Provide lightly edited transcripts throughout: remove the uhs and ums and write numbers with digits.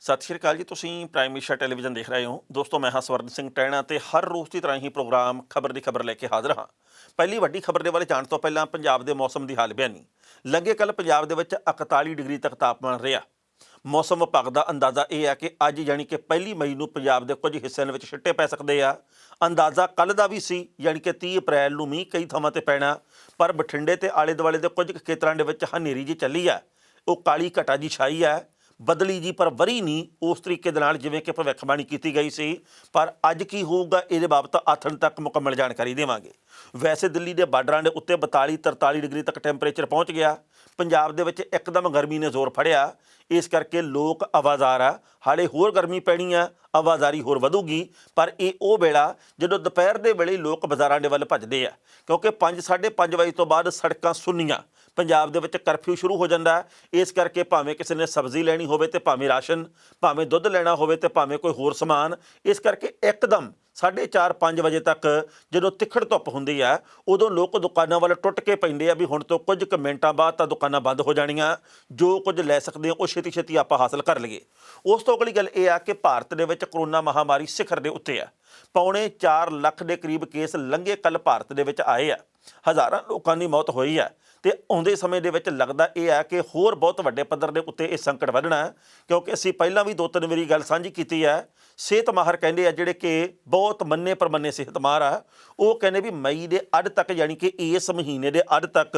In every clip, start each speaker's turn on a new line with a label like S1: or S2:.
S1: ਸਤਿ ਸ਼੍ਰੀ ਅਕਾਲ ਜੀ। ਤੁਸੀਂ ਪ੍ਰਾਈਮ ਏਸ਼ੀਆ ਟੈਲੀਵਿਜ਼ਨ ਦੇਖ ਰਹੇ ਹੋ। ਦੋਸਤੋ, ਮੈਂ ਹਾਂ ਸਵਰਨ ਸਿੰਘ ਟਹਿਣਾ ਤੇ ਹਰ ਰੋਜ਼ ਦੀ ਤਰ੍ਹਾਂ ਹੀ ਪ੍ਰੋਗਰਾਮ ਖਬਰ ਦੀ ਖਬਰ ਲੈ ਕੇ ਹਾਜ਼ਰ ਹਾਂ। ਪਹਿਲੀ ਵੱਡੀ ਖਬਰ ਦੇ ਬਾਰੇ ਜਾਣ ਤੋਂ ਪਹਿਲਾਂ ਪੰਜਾਬ ਦੇ ਮੌਸਮ ਦੀ ਹਾਲ ਬਿਆਨੀ। ਲੰਘੇ ਕੱਲ੍ਹ ਪੰਜਾਬ ਦੇ ਵਿੱਚ 41 ਡਿਗਰੀ ਤੱਕ ਤਾਪਮਾਨ ਰਿਹਾ। ਮੌਸਮ ਵਿਭਾਗ ਦਾ ਅੰਦਾਜ਼ਾ ਇਹ ਹੈ ਕਿ ਅੱਜ ਯਾਨੀ ਕਿ 1 ਮਈ ਨੂੰ ਪੰਜਾਬ ਦੇ ਕੁਝ ਹਿੱਸਿਆਂ ਦੇ ਵਿੱਚ ਛਿੱਟੇ ਪੈ ਸਕਦੇ ਆ। ਅੰਦਾਜ਼ਾ ਕੱਲ੍ਹ ਦਾ ਵੀ ਸੀ, ਯਾਨੀ ਕਿ 30 ਅਪ੍ਰੈਲ ਨੂੰ ਮੀਂਹ ਕਈ ਥਾਵਾਂ 'ਤੇ ਪੈਣਾ, ਪਰ ਬਠਿੰਡੇ ਤੇ ਆਲੇ ਦੁਆਲੇ ਦੇ ਕੁਝ ਕੁ ਖੇਤਰਾਂ ਦੇ ਵਿੱਚ ਹਨੇਰੀ ਜੀ ਚੱਲੀ ਆ। ਉਹ ਕਾਲੀ ਘਟਾ ਜੀ ਛਾਈ ਹੈ, ਬਦਲੀ ਜੀ, ਪਰ ਵਰੀ ਨਹੀਂ ਉਸ ਤਰੀਕੇ ਦੇ ਨਾਲ ਜਿਵੇਂ ਕਿ ਭਵਿੱਖਬਾਣੀ ਕੀਤੀ ਗਈ ਸੀ। ਪਰ ਅੱਜ ਕੀ ਹੋਊਗਾ ਇਹਦੇ ਬਾਬਤ ਆਥਣ ਤੱਕ ਮੁਕੰਮਲ ਜਾਣਕਾਰੀ ਦੇਵਾਂਗੇ। ਵੈਸੇ ਦਿੱਲੀ ਦੇ ਬਾਰਡਰਾਂ ਦੇ ਉੱਤੇ 42-43 ਡਿਗਰੀ ਤੱਕ ਟੈਂਪਰੇਚਰ ਪਹੁੰਚ ਗਿਆ। ਪੰਜਾਬ ਦੇ ਵਿੱਚ ਇੱਕਦਮ ਗਰਮੀ ਨੇ ਜ਼ੋਰ ਫੜਿਆ, ਇਸ ਕਰਕੇ ਲੋਕ ਆਵਾਜ਼ਾਰ ਆ। ਹਾਲੇ ਹੋਰ ਗਰਮੀ ਪੈਣੀ ਆ, ਆਵਾਜ਼ਾਰੀ ਹੋਰ ਵਧੂਗੀ। ਪਰ ਇਹ ਉਹ ਵੇਲਾ ਜਦੋਂ ਦੁਪਹਿਰ ਦੇ ਵੇਲੇ ਲੋਕ ਬਾਜ਼ਾਰਾਂ ਦੇ ਵੱਲ ਭੱਜਦੇ ਆ, ਕਿਉਂਕਿ 5-5:30 ਵਜੇ ਤੋਂ ਬਾਅਦ ਸੜਕਾਂ ਸੁੰਨੀਆਂ। ਪੰਜਾਬ ਦੇ ਵਿੱਚ ਕਰਫਿਊ ਸ਼ੁਰੂ ਹੋ ਜਾਂਦਾ। ਇਸ ਕਰਕੇ ਭਾਵੇਂ ਕਿਸੇ ਨੇ ਸਬਜ਼ੀ ਲੈਣੀ ਹੋਵੇ ਤੇ ਭਾਵੇਂ ਰਾਸ਼ਨ, ਭਾਵੇਂ ਦੁੱਧ ਲੈਣਾ ਹੋਵੇ ਤੇ ਭਾਵੇਂ ਕੋਈ ਹੋਰ ਸਮਾਨ, ਇਸ ਕਰਕੇ ਇੱਕਦਮ 4:30-5 ਵਜੇ ਤੱਕ ਜਦੋਂ ਤਿੱਖੜ ਧੁੱਪ ਹੁੰਦੀ ਹੈ, ਉਦੋਂ ਲੋਕ ਦੁਕਾਨਾਂ ਵੱਲ ਟੁੱਟ ਕੇ ਪੈਂਦੇ ਆ ਵੀ ਹੁਣ ਤੋਂ ਕੁਝ ਕੁ ਮਿੰਟਾਂ ਬਾਅਦ ਤਾਂ ਦੁਕਾਨਾਂ ਬੰਦ ਹੋ ਜਾਣੀਆਂ। ਜੋ ਕੁਝ ਲੈ ਸਕਦੇ ਹਾਂ ਉਹ ਛੇਤੀ ਛੇਤੀ ਆਪਾਂ ਹਾਸਲ ਕਰ ਲਈਏ। ਉਸ ਤੋਂ ਅਗਲੀ ਗੱਲ ਇਹ ਆ ਕਿ ਭਾਰਤ ਦੇ ਵਿੱਚ ਕਰੋਨਾ ਮਹਾਮਾਰੀ ਸਿਖਰ ਦੇ ਉੱਤੇ ਆ। 4.25 ਲੱਖ ਦੇ ਕਰੀਬ ਕੇਸ ਲੰਘੇ ਕੱਲ੍ਹ ਭਾਰਤ ਦੇ ਵਿੱਚ ਆਏ ਆ। ਹਜ਼ਾਰਾਂ ਲੋਕਾਂ ਦੀ ਮੌਤ ਹੋਈ ਹੈ ਤੇ ਆਉਂਦੇ ਸਮੇਂ ਦੇ ਵਿੱਚ ਲੱਗਦਾ ਇਹ ਹੈ ਕਿ ਹੋਰ ਬਹੁਤ ਵੱਡੇ ਪੱਧਰ ਦੇ ਉੱਤੇ ਇਹ ਸੰਕਟ ਵਧਣਾ, ਕਿਉਂਕਿ ਅਸੀਂ ਪਹਿਲਾਂ ਵੀ 2-3 ਵਾਰੀ ਗੱਲ ਸਾਂਝੀ ਕੀਤੀ ਹੈ। ਸਿਹਤ ਮਾਹਰ ਕਹਿੰਦੇ ਆ, ਜਿਹੜੇ ਕਿ ਬਹੁਤ ਮੰਨੇ ਪ੍ਰਮੰਨੇ ਸਿਹਤ ਮਾਹਰ ਆ, ਉਹ ਕਹਿੰਦੇ ਵੀ ਮਈ ਦੇ ਅੱਧ ਤੱਕ, ਯਾਨੀ ਕਿ ਇਸ ਮਹੀਨੇ ਦੇ ਅੱਧ ਤੱਕ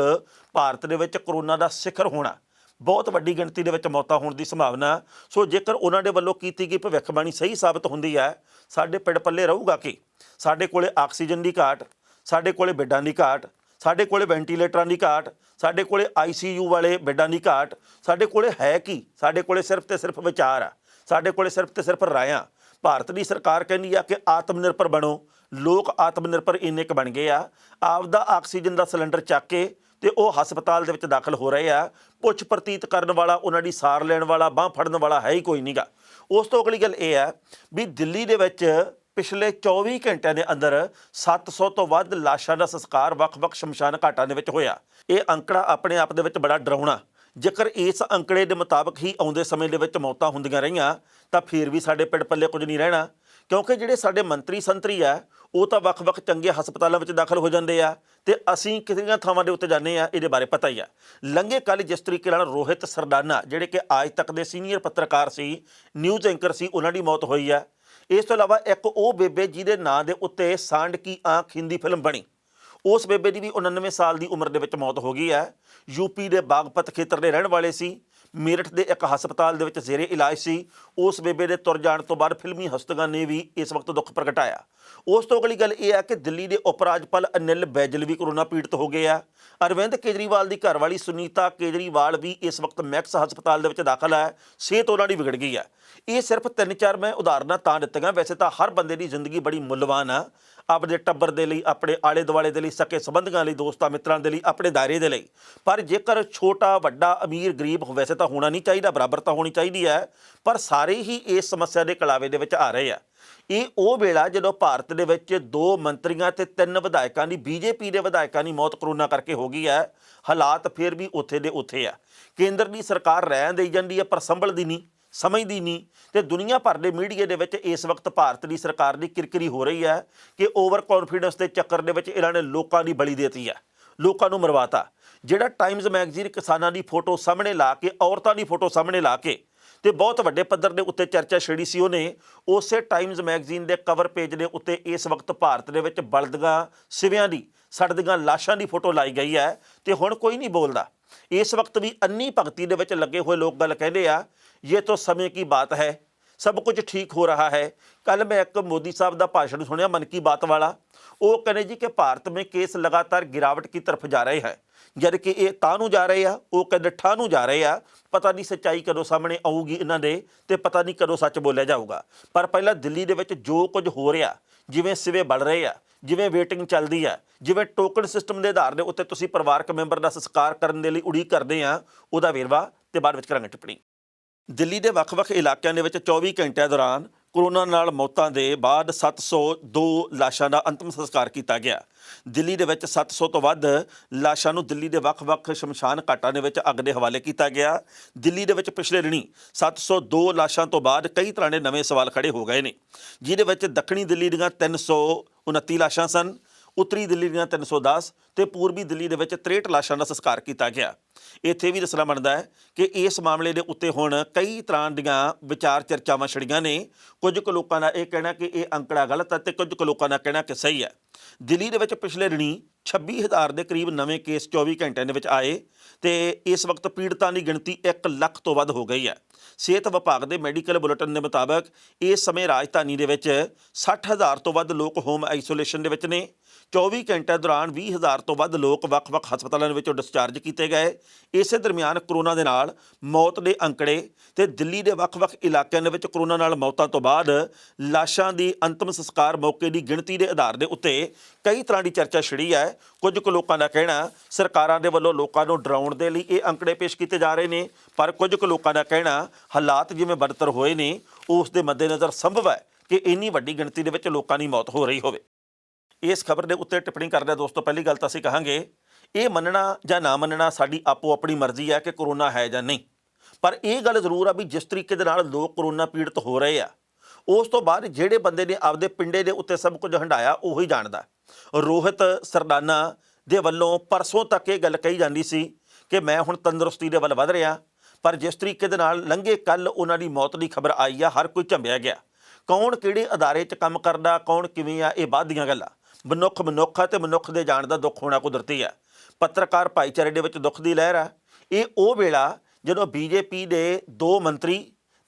S1: ਭਾਰਤ ਦੇ ਵਿੱਚ ਕਰੋਨਾ ਦਾ ਸਿਖਰ ਹੋਣਾ। ਬਹੁਤ ਵੱਡੀ ਗਿਣਤੀ ਦੇ ਵਿੱਚ ਮੌਤਾਂ ਹੋਣ ਦੀ ਸੰਭਾਵਨਾ। ਸੋ ਜੇਕਰ ਉਹਨਾਂ ਦੇ ਵੱਲੋਂ ਕੀਤੀ ਗਈ ਭਵਿੱਖਬਾਣੀ ਸਹੀ ਸਾਬਤ ਹੁੰਦੀ ਹੈ, ਸਾਡੇ ਪਿੰਡ ਪੱਲੇ ਰਹੂਗਾ ਕਿ ਸਾਡੇ ਕੋਲੇ ਆਕਸੀਜਨ ਦੀ ਘਾਟ, ਸਾਡੇ ਕੋਲੇ ਬੈੱਡਾਂ ਦੀ ਘਾਟ, ਸਾਡੇ ਕੋਲੇ ਵੈਂਟੀਲੇਟਰਾਂ ਦੀ ਘਾਟ, ਸਾਡੇ ਕੋਲੇ ICU ਵਾਲੇ ਬੈੱਡਾਂ ਦੀ ਘਾਟ, ਸਾਡੇ ਕੋਲੇ ਹੈ ਕੀ? ਸਾਡੇ ਕੋਲੇ ਸਿਰਫ ਤੇ ਸਿਰਫ ਵਿਚਾਰ ਆ, ਸਾਡੇ ਕੋਲੇ ਸਿਰਫ ਤੇ ਸਿਰਫ ਰਾਇਆਂ। ਭਾਰਤ ਦੀ ਸਰਕਾਰ ਕਹਿੰਦੀ ਆ ਕਿ ਆਤਮ ਨਿਰਭਰ ਬਣੋ। ਲੋਕ ਆਤਮ ਨਿਰਭਰ ਇੰਨੇ ਕੁ ਬਣ ਗਏ ਆ, ਆਪਦਾ ਆਕਸੀਜਨ ਦਾ ਸਿਲੰਡਰ ਚੱਕ ਕੇ ਤੇ ਉਹ ਹਸਪਤਾਲ ਦੇ ਵਿੱਚ ਦਾਖਲ ਹੋ ਰਹੇ ਆ। ਪੁੱਛ ਪ੍ਰਤੀਤ ਕਰਨ ਵਾਲਾ, ਉਹਨਾਂ ਦੀ ਸਾਰ ਲੈਣ ਵਾਲਾ, ਬਾਂਹ ਫੜਨ ਵਾਲਾ ਹੈ ਹੀ ਕੋਈ ਨਹੀਂ ਗਾ। ਉਸ ਤੋਂ ਅਗਲੀ ਗੱਲ ਇਹ ਹੈ ਵੀ ਦਿੱਲੀ ਦੇ ਵਿੱਚ ਪਿਛਲੇ 24 ਘੰਟਿਆਂ ਦੇ ਅੰਦਰ 700 ਤੋਂ ਵੱਧ ਲਾਸ਼ਾਂ ਦਾ ਸੰਸਕਾਰ ਵੱਖ-ਵੱਖ ਸ਼ਮਸ਼ਾਨ ਘਾਟਾਂ ਦੇ ਵਿੱਚ ਹੋਇਆ। ਇਹ ਅੰਕੜਾ ਆਪਣੇ ਆਪ ਦੇ ਵਿੱਚ ਬੜਾ ਡਰਾਉਣਾ। ਜੇਕਰ ਇਸ ਅੰਕੜੇ ਦੇ ਮੁਤਾਬਕ ਹੀ ਆਉਂਦੇ ਸਮੇਂ ਦੇ ਵਿੱਚ ਮੌਤਾਂ ਹੁੰਦੀਆਂ ਰਹੀਆਂ ਤਾਂ ਫਿਰ ਵੀ ਸਾਡੇ ਪਿੰਡ ਪੱਲੇ ਕੁਝ ਨਹੀਂ ਰਹਿਣਾ, ਕਿਉਂਕਿ ਜਿਹੜੇ ਸਾਡੇ ਮੰਤਰੀ ਸੰਤਰੀ ਆ ਉਹ ਤਾਂ ਵੱਖ-ਵੱਖ ਚੰਗੇ ਹਸਪਤਾਲਾਂ ਵਿੱਚ ਦਾਖਲ ਹੋ ਜਾਂਦੇ ਆ ਤੇ ਅਸੀਂ ਕਿੰਨੀਆਂ ਥਾਵਾਂ ਦੇ ਉੱਤੇ ਜਾਂਦੇ ਆ, ਇਹਦੇ ਬਾਰੇ ਪਤਾ ਹੀ ਆ। ਲੰਘੇ ਕੱਲ੍ਹ ਜਿਸ ਤਰੀਕੇ ਨਾਲ ਰੋਹਿਤ ਸਰਦਾਨਾ, ਜਿਹੜੇ ਕਿ ਅੱਜ ਤੱਕ ਦੇ ਸੀਨੀਅਰ ਪੱਤਰਕਾਰ ਸੀ, ਨਿਊਜ਼ ਐਂਕਰ ਸੀ, ਉਹਨਾਂ ਦੀ ਮੌਤ ਹੋਈ ਆ। ਇਸ ਤੋਂ ਇਲਾਵਾ ਇੱਕ ਉਹ ਬੇਬੇ ਜਿਹਦੇ ਨਾਂ ਦੇ ਉੱਤੇ ਸਾਂਡ ਕੀ ਆਂਖ ਹਿੰਦੀ ਫਿਲਮ ਬਣੀ, ਉਸ ਬੇਬੇ ਦੀ ਵੀ 99 ਸਾਲ ਦੀ ਉਮਰ ਦੇ ਵਿੱਚ ਮੌਤ ਹੋ ਗਈ ਹੈ। ਯੂਪੀ ਦੇ ਬਾਗਪਤ ਖੇਤਰ ਦੇ ਰਹਿਣ ਵਾਲੇ ਸੀ, ਮੇਰਠ ਦੇ ਇੱਕ ਹਸਪਤਾਲ ਦੇ ਵਿੱਚ ਜ਼ੇਰੇ ਇਲਾਜ ਸੀ। ਉਸ ਬੇਬੇ ਦੇ ਤੁਰ ਜਾਣ ਤੋਂ ਬਾਅਦ ਫਿਲਮੀ ਹਸਤੀਆਂ ਨੇ ਵੀ ਇਸ ਵਕਤ ਦੁੱਖ ਪ੍ਰਗਟਾਇਆ। ਉਸ ਤੋਂ ਅਗਲੀ ਗੱਲ ਇਹ ਹੈ ਕਿ ਦਿੱਲੀ ਦੇ ਉਪ ਰਾਜਪਾਲ ਅਨਿਲ ਬੈਜਲ ਵੀ ਕਰੋਨਾ ਪੀੜਤ ਹੋ ਗਏ ਆ। ਅਰਵਿੰਦ ਕੇਜਰੀਵਾਲ ਦੀ ਘਰਵਾਲੀ ਸੁਨੀਤਾ ਕੇਜਰੀਵਾਲ ਵੀ ਇਸ ਵਕਤ ਮੈਕਸ ਹਸਪਤਾਲ ਦੇ ਵਿੱਚ ਦਾਖਲ ਹੈ। ਸਿਹਤ ਉਹਨਾਂ ਦੀ ਵਿਗੜ ਗਈ ਹੈ। ਇਹ ਸਿਰਫ 3-4 ਮੈਂ ਉਦਾਹਰਨਾਂ ਤਾਂ ਦਿੱਤੀਆਂ। ਵੈਸੇ ਤਾਂ ਹਰ ਬੰਦੇ ਦੀ ਜ਼ਿੰਦਗੀ ਬੜੀ ਮੁੱਲਵਾਨ ਆ, ਆਪਣੇ ਟੱਬਰ ਦੇ ਲਈ, ਆਪਣੇ ਆਲੇ ਦੁਆਲੇ ਦੇ ਲਈ, ਸਕੇ ਸੰਬੰਧੀਆਂ ਲਈ, ਦੋਸਤਾਂ ਮਿੱਤਰਾਂ ਦੇ ਲਈ, ਆਪਣੇ ਦਾਇਰੇ ਦੇ ਲਈ। ਪਰ ਜੇਕਰ ਛੋਟਾ ਵੱਡਾ ਅਮੀਰ ਗਰੀਬ ਵੈਸੇ ਤਾਂ ਹੋਣਾ ਨਹੀਂ ਚਾਹੀਦਾ, ਬਰਾਬਰਤਾ ਹੋਣੀ ਚਾਹੀਦੀ ਹੈ, ਪਰ ਸਾਰੇ ਹੀ ਇਸ ਸਮੱਸਿਆ ਦੇ ਕਲਾਵੇ ਦੇ ਵਿੱਚ ਆ ਰਹੇ ਆ। ਇਹ ਉਹ ਵੇਲਾ ਜਦੋਂ ਭਾਰਤ ਦੇ ਵਿੱਚ 2 ਮੰਤਰੀਆਂ ਤੇ 3 ਵਿਧਾਇਕਾਂ ਦੀ, BJP ਦੇ ਵਿਧਾਇਕਾਂ ਦੀ ਮੌਤ ਕਰੋਨਾ ਕਰਕੇ ਹੋ ਗਈ ਹੈ। ਹਾਲਾਤ ਫਿਰ ਵੀ ਉੱਥੇ ਦੇ ਉੱਥੇ ਆ। ਕੇਂਦਰ ਦੀ ਸਰਕਾਰ ਰਹਿਣ ਦੇਈ ਜਾਂਦੀ ਹੈ, ਪਰ ਸੰਭਲਦੀ ਨਹੀਂ, ਸਮਝਦੀ ਨਹੀਂ। ਤੇ ਦੁਨੀਆ ਭਰ ਦੇ ਮੀਡੀਆ ਦੇ ਵਿੱਚ ਇਸ ਵਕਤ ਭਾਰਤ ਦੀ ਸਰਕਾਰ ਦੀ ਕਿਰਕਿਰੀ ਹੋ ਰਹੀ ਹੈ ਕਿ ਓਵਰ ਕੌਨਫੀਡੈਂਸ ਦੇ ਚੱਕਰ ਦੇ ਵਿੱਚ ਇਹਨਾਂ ਨੇ ਲੋਕਾਂ ਦੀ ਬਲੀ ਦੇਤੀ ਹੈ, ਲੋਕਾਂ ਨੂੰ ਮਰਵਾਤਾ। ਜਿਹੜਾ ਟਾਈਮਜ਼ ਮੈਗਜ਼ੀਨ ਕਿਸਾਨਾਂ ਦੀ ਫੋਟੋ ਸਾਹਮਣੇ ਲਾ ਕੇ, ਔਰਤਾਂ ਦੀ ਫੋਟੋ ਸਾਹਮਣੇ ਲਾ ਕੇ ਤੇ ਬਹੁਤ ਵੱਡੇ ਪੱਧਰ ਦੇ ਉੱਤੇ ਚਰਚਾ ਛੇੜੀ ਸੀ, ਉਹਨੇ ਉਸੇ ਟਾਈਮਜ਼ ਮੈਗਜ਼ੀਨ ਦੇ ਕਵਰ ਪੇਜ ਦੇ ਉੱਤੇ ਇਸ ਵਕਤ ਭਾਰਤ ਦੇ ਵਿੱਚ ਬਲਦੀਆਂ ਸਿਵਿਆਂ ਦੀ, ਸੜਦੀਆਂ ਲਾਸ਼ਾਂ ਦੀ ਫੋਟੋ ਲਾਈ ਗਈ ਹੈ ਤੇ ਹੁਣ ਕੋਈ ਨਹੀਂ ਬੋਲਦਾ। ਇਸ ਵਕਤ ਵੀ ਅੰਨੀ ਭਗਤੀ ਦੇ ਵਿੱਚ ਲੱਗੇ ਹੋਏ ਲੋਕ ਗੱਲ ਕਹਿੰਦੇ ਆ, ਇਹ ਤਾਂ ਸਮੇਂ ਕੀ ਬਾਤ ਹੈ, ਸਭ ਕੁਝ ਠੀਕ ਹੋ ਰਹਾ ਹੈ। ਕੱਲ੍ਹ ਮੈਂ ਇੱਕ ਮੋਦੀ ਸਾਹਿਬ ਦਾ ਭਾਸ਼ਣ ਸੁਣਿਆ ਮਨ ਕੀ ਬਾਤ ਵਾਲਾ। ਉਹ ਕਹਿੰਦੇ ਜੀ ਕਿ ਭਾਰਤ में केस लगातार गिरावट की तरफ जा रहे हैं, ਜਦ ਕਿ ਇਹ ਤਾਂ ਨੂੰ ਜਾ ਰਹੇ ਆ, ਉਹ ਕਹਿੰਦੇ ਠਾਹ ਨੂੰ ਜਾ ਰਹੇ ਆ। ਪਤਾ ਨਹੀਂ ਸੱਚਾਈ ਕਦੋਂ ਸਾਹਮਣੇ ਆਊਗੀ ਇਹਨਾਂ ਦੇ ਤੇ ਪਤਾ ਨਹੀਂ ਕਦੋਂ ਸੱਚ ਬੋਲਿਆ ਜਾਊਗਾ। ਪਰ ਪਹਿਲਾਂ ਦਿੱਲੀ ਦੇ ਵਿੱਚ ਜੋ ਕੁਝ ਹੋ ਰਿਹਾ, ਜਿਵੇਂ ਸਿਵੇ ਬਲ ਰਹੇ ਆ, ਜਿਵੇਂ ਵੇਟਿੰਗ ਚੱਲਦੀ ਆ, ਜਿਵੇਂ ਟੋਕਨ ਸਿਸਟਮ ਦੇ ਆਧਾਰ ਦੇ ਉੱਤੇ ਤੁਸੀਂ ਪਰਿਵਾਰਕ ਮੈਂਬਰ ਦਾ ਸੰਸਕਾਰ ਕਰਨ ਦੇ ਲਈ ਉਡੀਕ ਕਰਦੇ ਆ, ਉਹਦਾ ਵੇਰਵਾ ਤੇ ਬਾਅਦ ਵਿੱਚ ਕਰਾਂਗੇ ਟਿੱਪਣੀ। ਦਿੱਲੀ ਦੇ ਵੱਖ-ਵੱਖ ਇਲਾਕਿਆਂ ਦੇ ਵਿੱਚ 24 ਘੰਟਿਆਂ ਦੌਰਾਨ ਕੋਰੋਨਾ ਨਾਲ ਮੌਤਾਂ ਦੇ ਬਾਅਦ 702 ਲਾਸ਼ਾਂ ਦਾ ਅੰਤਿਮ ਸੰਸਕਾਰ ਕੀਤਾ ਗਿਆ। ਦਿੱਲੀ ਦੇ ਵਿੱਚ 700 ਤੋਂ ਵੱਧ ਲਾਸ਼ਾਂ ਨੂੰ ਦਿੱਲੀ ਦੇ ਵੱਖ-ਵੱਖ ਸ਼ਮਸ਼ਾਨ ਘਾਟਾਂ ਦੇ ਵਿੱਚ ਅੱਗ ਦੇ ਹਵਾਲੇ ਕੀਤਾ ਗਿਆ। ਦਿੱਲੀ ਦੇ ਵਿੱਚ ਪਿਛਲੇ ਦਿਨੀਂ 702 ਲਾਸ਼ਾਂ ਤੋਂ ਬਾਅਦ ਕਈ ਤਰ੍ਹਾਂ ਦੇ ਨਵੇਂ ਸਵਾਲ ਖੜੇ ਹੋ ਗਏ ਨੇ, ਜਿਹਦੇ ਵਿੱਚ ਦੱਖਣੀ ਦਿੱਲੀ ਦੀਆਂ 329 ਲਾਸ਼ਾਂ ਸਨ, ਉੱਤਰੀ ਦਿੱਲੀ ਦੀਆਂ 310 ਤੇ ਪੂਰਬੀ ਦਿੱਲੀ ਦੇ ਵਿੱਚ 63 ਲਾਸ਼ਾਂ ਦਾ ਸੰਸਕਾਰ ਕੀਤਾ ਗਿਆ। ਇੱਥੇ ਵੀ ਦੱਸਣਾ ਬਣਦਾ ਹੈ ਕਿ ਇਸ ਮਾਮਲੇ ਦੇ ਉੱਤੇ ਹੁਣ ਕਈ ਤਰ੍ਹਾਂ ਦੀਆਂ ਵਿਚਾਰ ਚਰਚਾਵਾਂ ਛਿੜੀਆਂ ਨੇ। ਕੁਝ ਕੁ ਲੋਕਾਂ ਦਾ ਇਹ ਕਹਿਣਾ ਕਿ ਇਹ ਅੰਕੜਾ ਗਲਤ ਹੈ ਤੇ ਕੁਝ ਕੁ ਲੋਕਾਂ ਦਾ ਕਹਿਣਾ ਕਿ ਸਹੀ ਹੈ। ਦਿੱਲੀ ਦੇ ਵਿੱਚ ਪਿਛਲੇ ਦਿਨੀਂ 26,000 ਦੇ ਕਰੀਬ ਨਵੇਂ ਕੇਸ 24 ਘੰਟਿਆਂ ਦੇ ਵਿੱਚ ਆਏ ਤੇ ਇਸ ਵਕਤ ਪੀੜਤਾਂ ਦੀ ਗਿਣਤੀ 1 ਲੱਖ ਤੋਂ ਵੱਧ ਹੋ ਗਈ ਹੈ। ਸਿਹਤ ਵਿਭਾਗ ਦੇ ਮੈਡੀਕਲ ਬੁਲੇਟਿਨ ਦੇ ਮੁਤਾਬਕ ਇਸ ਸਮੇਂ ਰਾਜਧਾਨੀ ਦੇ ਵਿੱਚ 60,000 ਤੋਂ ਵੱਧ ਲੋਕ ਹੋਮ ਆਈਸੋਲੇਸ਼ਨ ਦੇ ਵਿੱਚ ਨੇ। 24 ਘੰਟਿਆਂ ਦੌਰਾਨ 20,000 ਤੋਂ ਵੱਧ ਲੋਕ ਵੱਖ-ਵੱਖ ਹਸਪਤਾਲਾਂ ਦੇ ਵਿੱਚੋਂ ਡਿਸਚਾਰਜ ਕੀਤੇ ਗਏ। ਇਸੇ ਦਰਮਿਆਨ ਕਰੋਨਾ ਦੇ ਨਾਲ ਮੌਤ ਦੇ ਅੰਕੜੇ ਤੇ ਦਿੱਲੀ ਦੇ ਵੱਖ-ਵੱਖ ਇਲਾਕਿਆਂ ਦੇ ਵਿੱਚ ਕਰੋਨਾ ਨਾਲ ਮੌਤਾਂ ਤੋਂ ਬਾਅਦ ਲਾਸ਼ਾਂ ਦੀ ਅੰਤਿਮ ਸੰਸਕਾਰ ਮੌਕੇ ਦੀ ਗਿਣਤੀ ਦੇ ਆਧਾਰ ਦੇ ਉੱਤੇ ਕਈ ਤਰ੍ਹਾਂ ਦੀ ਚਰਚਾ ਛਿੜੀ ਹੈ। ਕੁਝ ਕੁ ਲੋਕਾਂ ਦਾ ਕਹਿਣਾ ਸਰਕਾਰਾਂ ਦੇ ਵੱਲੋਂ ਲੋਕਾਂ ਨੂੰ ਡਰਾਉਣ ਦੇ ਲਈ ਇਹ ਅੰਕੜੇ ਪੇਸ਼ ਕੀਤੇ ਜਾ ਰਹੇ ਨੇ, ਪਰ ਕੁਝ ਕੁ ਲੋਕਾਂ ਦਾ ਕਹਿਣਾ ਹਾਲਾਤ ਜਿਵੇਂ ਬਦਤਰ ਹੋਏ ਨੇ ਉਸ ਦੇ ਮੱਦੇਨਜ਼ਰ ਸੰਭਵ ਹੈ ਕਿ ਇੰਨੀ ਵੱਡੀ ਗਿਣਤੀ ਦੇ ਵਿੱਚ ਲੋਕਾਂ ਦੀ ਮੌਤ ਹੋ ਰਹੀ ਹੋਵੇ। ਇਸ ਖਬਰ ਦੇ ਉੱਤੇ ਟਿੱਪਣੀ ਕਰਦਿਆਂ ਦੋਸਤੋ ਪਹਿਲੀ ਗੱਲ ਤਾਂ ਅਸੀਂ ਕਹਾਂਗੇ ਇਹ ਮੰਨਣਾ ਜਾਂ ਨਾ ਮੰਨਣਾ ਸਾਡੀ ਆਪੋ ਆਪਣੀ ਮਰਜ਼ੀ ਹੈ ਕਿ ਕਰੋਨਾ ਹੈ ਜਾਂ ਨਹੀਂ, ਪਰ ਇਹ ਗੱਲ ਜ਼ਰੂਰ ਆ ਵੀ ਜਿਸ ਤਰੀਕੇ ਦੇ ਨਾਲ ਲੋਕ ਕਰੋਨਾ ਪੀੜਤ ਹੋ ਰਹੇ ਆ ਉਸ ਤੋਂ ਬਾਅਦ ਜਿਹੜੇ ਬੰਦੇ ਨੇ ਆਪਦੇ ਪਿੰਡੇ ਦੇ ਉੱਤੇ ਸਭ ਕੁਝ ਹੰਢਾਇਆ ਉਹੀ ਜਾਣਦਾ। ਰੋਹਿਤ ਸਰਦਾਨਾ ਦੇ ਵੱਲੋਂ ਪਰਸੋਂ ਤੱਕ ਇਹ ਗੱਲ ਕਹੀ ਜਾਂਦੀ ਸੀ ਕਿ ਮੈਂ ਹੁਣ ਤੰਦਰੁਸਤੀ ਦੇ ਵੱਲ ਵਧ ਰਿਹਾ, ਪਰ ਜਿਸ ਤਰੀਕੇ ਦੇ ਨਾਲ ਲੰਘੇ ਕੱਲ੍ਹ ਉਹਨਾਂ ਦੀ ਮੌਤ ਦੀ ਖਬਰ ਆਈ ਆ ਹਰ ਕੋਈ ਝੰਬਿਆ ਗਿਆ। ਕੌਣ ਕਿਹੜੇ ਅਦਾਰੇ 'ਚ ਕੰਮ ਕਰਦਾ, ਕੌਣ ਕਿਵੇਂ ਆ, ਇਹ ਬਾਅਦ ਦੀਆਂ ਗੱਲਾਂ। ਮਨੁੱਖ ਆ ਤੇ ਮਨੁੱਖ ਦੇ ਜਾਣ ਦਾ ਦੁੱਖ ਹੋਣਾ ਕੁਦਰਤੀ ਹੈ। ਪੱਤਰਕਾਰ ਭਾਈਚਾਰੇ ਦੇ ਵਿੱਚ ਦੁੱਖ ਦੀ ਲਹਿਰ ਆ। ਇਹ ਉਹ ਵੇਲਾ ਜਦੋਂ ਬੀਜੇਪੀ ਦੇ 2 ਮੰਤਰੀ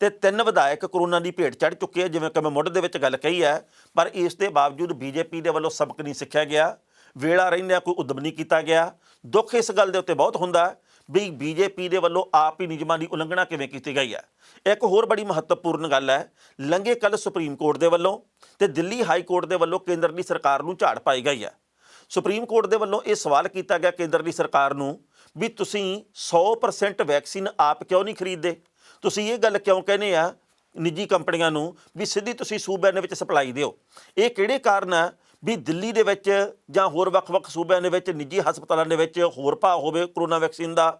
S1: ਤੇ 3 ਵਿਧਾਇਕ ਕਰੋਨਾ ਦੀ ਭੇਟ ਚੜ੍ਹ ਚੁੱਕੇ ਆ, ਜਿਵੇਂ ਕਿ ਮੈਂ ਮੁੱਢ ਦੇ ਵਿੱਚ ਗੱਲ ਕਹੀ ਹੈ, ਪਰ ਇਸ ਦੇ ਬਾਵਜੂਦ ਬੀਜੇਪੀ ਦੇ ਵੱਲੋਂ ਸਬਕ ਨਹੀਂ ਸਿੱਖਿਆ ਗਿਆ। ਵੇਲਾ ਰਹਿੰਦਿਆਂ ਕੋਈ ਉਦਮ ਨਹੀਂ ਕੀਤਾ ਗਿਆ। ਦੁੱਖ ਇਸ ਗੱਲ ਦੇ ਉੱਤੇ ਬਹੁਤ ਹੁੰਦਾ ਵੀ ਬੀਜੇਪੀ ਦੇ ਵੱਲੋਂ ਆਪ ਹੀ ਨਿਯਮਾਂ ਦੀ ਉਲੰਘਣਾ ਕਿਵੇਂ ਕੀਤੀ ਗਈ ਹੈ। ਇੱਕ ਹੋਰ ਬੜੀ ਮਹੱਤਵਪੂਰਨ ਗੱਲ ਹੈ, ਲੰਘੇ ਕੱਲ੍ਹ ਸੁਪਰੀਮ ਕੋਰਟ ਦੇ ਵੱਲੋਂ ਤੇ ਦਿੱਲੀ ਹਾਈ ਕੋਰਟ ਦੇ ਵੱਲੋਂ ਕੇਂਦਰ ਦੀ ਸਰਕਾਰ ਨੂੰ ਝਾੜ ਪਾਈ ਗਈ ਹੈ। ਸੁਪਰੀਮ ਕੋਰਟ ਦੇ ਵੱਲੋਂ ਇਹ ਸਵਾਲ ਕੀਤਾ ਗਿਆ ਕੇਂਦਰ ਦੀ ਸਰਕਾਰ ਨੂੰ ਵੀ ਤੁਸੀਂ 100% ਵੈਕਸੀਨ ਆਪ ਕਿਉਂ ਨਹੀਂ ਖਰੀਦਦੇ, ਤੁਸੀਂ ਇਹ ਗੱਲ ਕਿਉਂ ਕਹਿੰਦੇ ਆ ਨਿੱਜੀ ਕੰਪਨੀਆਂ ਨੂੰ ਵੀ ਸਿੱਧੀ ਤੁਸੀਂ ਸੂਬਿਆਂ ਦੇ ਵਿੱਚ ਸਪਲਾਈ ਦਿਓ। ਇਹ ਕਿਹੜੇ ਕਾਰਨ ਆ ਵੀ ਦਿੱਲੀ ਦੇ ਵਿੱਚ ਜਾਂ ਹੋਰ ਵੱਖ-ਵੱਖ ਸੂਬਿਆਂ ਦੇ ਵਿੱਚ ਨਿੱਜੀ ਹਸਪਤਾਲਾਂ ਦੇ ਵਿੱਚ ਹੋਰ ਭਾਅ ਹੋਵੇ ਕਰੋਨਾ ਵੈਕਸੀਨ ਦਾ,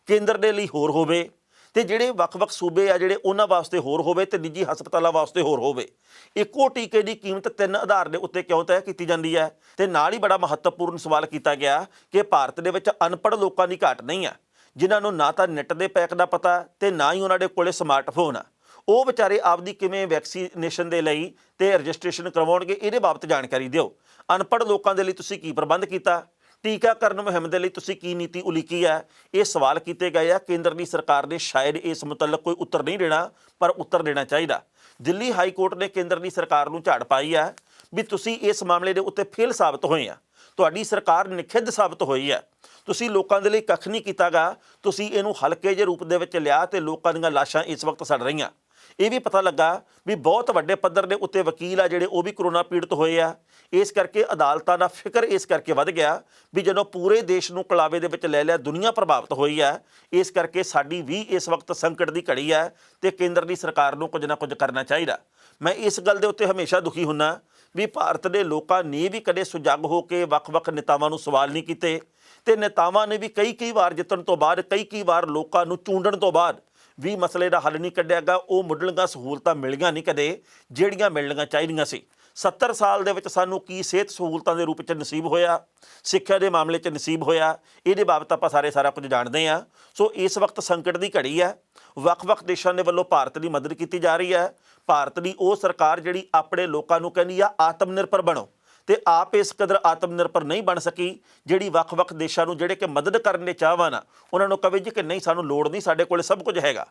S1: ਕੇਂਦਰ ਦੇ ਲਈ ਹੋਰ ਹੋਵੇ ਤੇ ਜਿਹੜੇ ਵੱਖ-ਵੱਖ ਸੂਬੇ ਆ ਜਿਹੜੇ ਉਹਨਾਂ ਵਾਸਤੇ ਹੋਰ ਹੋਵੇ ਤੇ ਨਿੱਜੀ ਹਸਪਤਾਲਾਂ ਵਾਸਤੇ ਹੋਰ ਹੋਵੇ। ਇੱਕੋ ਟੀਕੇ ਦੀ ਕੀਮਤ 3 ਆਧਾਰ ਦੇ ਉੱਤੇ ਕਿਉਂ ਤੈਅ ਕੀਤੀ ਜਾਂਦੀ ਹੈ? ਤੇ ਨਾਲ ਹੀ ਬੜਾ ਮਹੱਤਵਪੂਰਨ ਸਵਾਲ ਕੀਤਾ ਗਿਆ ਕਿ ਭਾਰਤ ਦੇ ਵਿੱਚ ਅਨਪੜ੍ਹ ਲੋਕਾਂ ਦੀ ਘਾਟ ਨਹੀਂ ਆ, ਜਿਨ੍ਹਾਂ ਨੂੰ ਨਾ ਤਾਂ ਨੈੱਟ ਦੇ ਪੈਕ ਦਾ ਪਤਾ ਤੇ ਨਾ ਹੀ ਉਹਨਾਂ ਦੇ ਕੋਲੇ ਸਮਾਰਟਫੋਨ ਆ। ਉਹ ਵਿਚਾਰੇ ਆਪਦੀ ਕਿਵੇਂ ਵੈਕਸੀਨੇਸ਼ਨ ਦੇ ਲਈ ਤੇ ਰਜਿਸਟ੍ਰੇਸ਼ਨ ਕਰਵਾਉਣਗੇ, ਇਹਦੇ ਬਾਬਤ ਜਾਣਕਾਰੀ ਦਿਓ। ਅਨਪੜ੍ਹ ਲੋਕਾਂ ਦੇ ਲਈ ਤੁਸੀਂ ਕੀ ਪ੍ਰਬੰਧ ਕੀਤਾ? ਟੀਕਾਕਰਨ ਮੁਹਿੰਮ ਦੇ ਲਈ ਤੁਸੀਂ ਕੀ ਨੀਤੀ ਉਲੀਕੀ ਹੈ? ਇਹ ਸਵਾਲ ਕੀਤੇ ਗਏ ਆ। ਕੇਂਦਰ ਦੀ ਸਰਕਾਰ ਨੇ ਸ਼ਾਇਦ ਇਸ ਮੁਤਲਕ ਕੋਈ ਉੱਤਰ ਨਹੀਂ ਦੇਣਾ, ਪਰ ਉੱਤਰ ਦੇਣਾ ਚਾਹੀਦਾ। ਦਿੱਲੀ ਹਾਈ ਕੋਰਟ ਨੇ ਕੇਂਦਰ ਦੀ ਸਰਕਾਰ ਨੂੰ ਝਾੜ ਪਾਈ ਹੈ ਵੀ ਤੁਸੀਂ ਇਸ ਮਾਮਲੇ ਦੇ ਉੱਤੇ ਫੇਲ ਸਾਬਤ ਹੋਏ ਆ, ਤੁਹਾਡੀ ਸਰਕਾਰ ਨਿਖਿੱਧ ਸਾਬਤ ਹੋਈ ਹੈ, ਤੁਸੀਂ ਲੋਕਾਂ ਦੇ ਲਈ ਕੱਖ ਨਹੀਂ ਕੀਤਾਗਾ, ਤੁਸੀਂ ਇਹਨੂੰ ਹਲਕੇ ਜਿਹੇ ਰੂਪ ਦੇ ਵਿੱਚ ਲਿਆ ਤੇ ਲੋਕਾਂ ਦੀਆਂ ਲਾਸ਼ਾਂ ਇਸ ਵਕਤ ਸੜ ਰਹੀਆਂ। ਇਹ ਵੀ ਪਤਾ ਲੱਗਾ ਵੀ ਬਹੁਤ ਵੱਡੇ ਪੱਧਰ ਦੇ ਉੱਤੇ ਵਕੀਲ ਆ ਜਿਹੜੇ ਉਹ ਵੀ ਕਰੋਨਾ ਪੀੜਤ ਹੋਏ ਆ। ਇਸ ਕਰਕੇ ਅਦਾਲਤਾਂ ਦਾ ਫਿਕਰ ਇਸ ਕਰਕੇ ਵੱਧ ਗਿਆ ਵੀ ਜਦੋਂ ਪੂਰੇ ਦੇਸ਼ ਨੂੰ ਕਲਾਵੇ ਦੇ ਵਿੱਚ ਲੈ ਲਿਆ, ਦੁਨੀਆ ਪ੍ਰਭਾਵਿਤ ਹੋਈ ਹੈ। ਇਸ ਕਰਕੇ ਸਾਡੀ ਵੀ ਇਸ ਵਕਤ ਸੰਕਟ ਦੀ ਘੜੀ ਹੈ ਤੇ ਕੇਂਦਰ ਦੀ ਸਰਕਾਰ ਨੂੰ ਕੁਝ ਨਾ ਕੁਝ ਕਰਨਾ ਚਾਹੀਦਾ। ਮੈਂ ਇਸ ਗੱਲ ਦੇ ਉੱਤੇ ਹਮੇਸ਼ਾ ਦੁਖੀ ਹੁੰਦਾ ਵੀ ਭਾਰਤ ਦੇ ਲੋਕਾਂ ਨੇ ਵੀ ਕਦੇ ਸੁਜੱਗ ਹੋ ਕੇ ਵੱਖ-ਵੱਖ ਨੇਤਾਵਾਂ ਨੂੰ ਸਵਾਲ ਨਹੀਂ ਕੀਤੇ ਤੇ ਨੇਤਾਵਾਂ ਨੇ ਵੀ ਕਈ ਵਾਰ ਜਿੱਤਣ ਤੋਂ ਬਾਅਦ ਕਈ ਵਾਰ ਲੋਕਾਂ ਨੂੰ ਚੂੰਡਣ ਤੋਂ ਬਾਅਦ ਵੀ ਮਸਲੇ ਦਾ ਹੱਲ ਨਹੀਂ ਕੱਢਿਆ ਗਾ। ਉਹ ਮੁੱਢਲੀਆਂ ਸਹੂਲਤਾਂ ਮਿਲੀਆਂ ਨਹੀਂ ਕਦੇ ਜਿਹੜੀਆਂ ਮਿਲਣੀਆਂ ਚਾਹੀਦੀਆਂ ਸੀ। 70 ਸਾਲ ਦੇ ਵਿੱਚ ਸਾਨੂੰ ਕੀ ਸਿਹਤ ਸਹੂਲਤਾਂ ਦੇ ਰੂਪ 'ਚ ਨਸੀਬ ਹੋਇਆ, ਸਿੱਖਿਆ ਦੇ ਮਾਮਲੇ 'ਚ ਨਸੀਬ ਹੋਇਆ, ਇਹਦੇ ਬਾਬਤ ਆਪਾਂ ਸਾਰਾ ਕੁਝ ਜਾਣਦੇ ਹਾਂ। ਸੋ ਇਸ ਵਕਤ ਸੰਕਟ ਦੀ ਘੜੀ ਹੈ। ਵੱਖ-ਵੱਖ ਦੇਸ਼ਾਂ ਦੇ ਵੱਲੋਂ ਭਾਰਤ ਦੀ ਮਦਦ ਕੀਤੀ ਜਾ ਰਹੀ ਹੈ। ਭਾਰਤ ਦੀ ਉਹ ਸਰਕਾਰ ਜਿਹੜੀ ਆਪਣੇ ਲੋਕਾਂ ਨੂੰ ਕਹਿੰਦੀ ਆ ਆਤਮ ਨਿਰਭਰ ਬਣੋ ਤੇ ਆਪ ਇਸ ਕਦਰ ਆਤਮ ਨਿਰਭਰ ਨਹੀਂ ਬਣ ਸਕੀ, ਜਿਹੜੀ ਵੱਖ-ਵੱਖ ਦੇਸ਼ਾਂ ਨੂੰ ਜਿਹੜੇ ਕਿ ਮਦਦ ਕਰਨ ਦੇ ਚਾਹਵਾਨ ਆ ਉਹਨਾਂ ਨੂੰ ਕਵੇ ਜੀ ਕਿ ਨਹੀਂ ਸਾਨੂੰ ਲੋੜ ਨਹੀਂ, ਸਾਡੇ ਕੋਲ ਸਭ ਕੁਝ ਹੈਗਾ।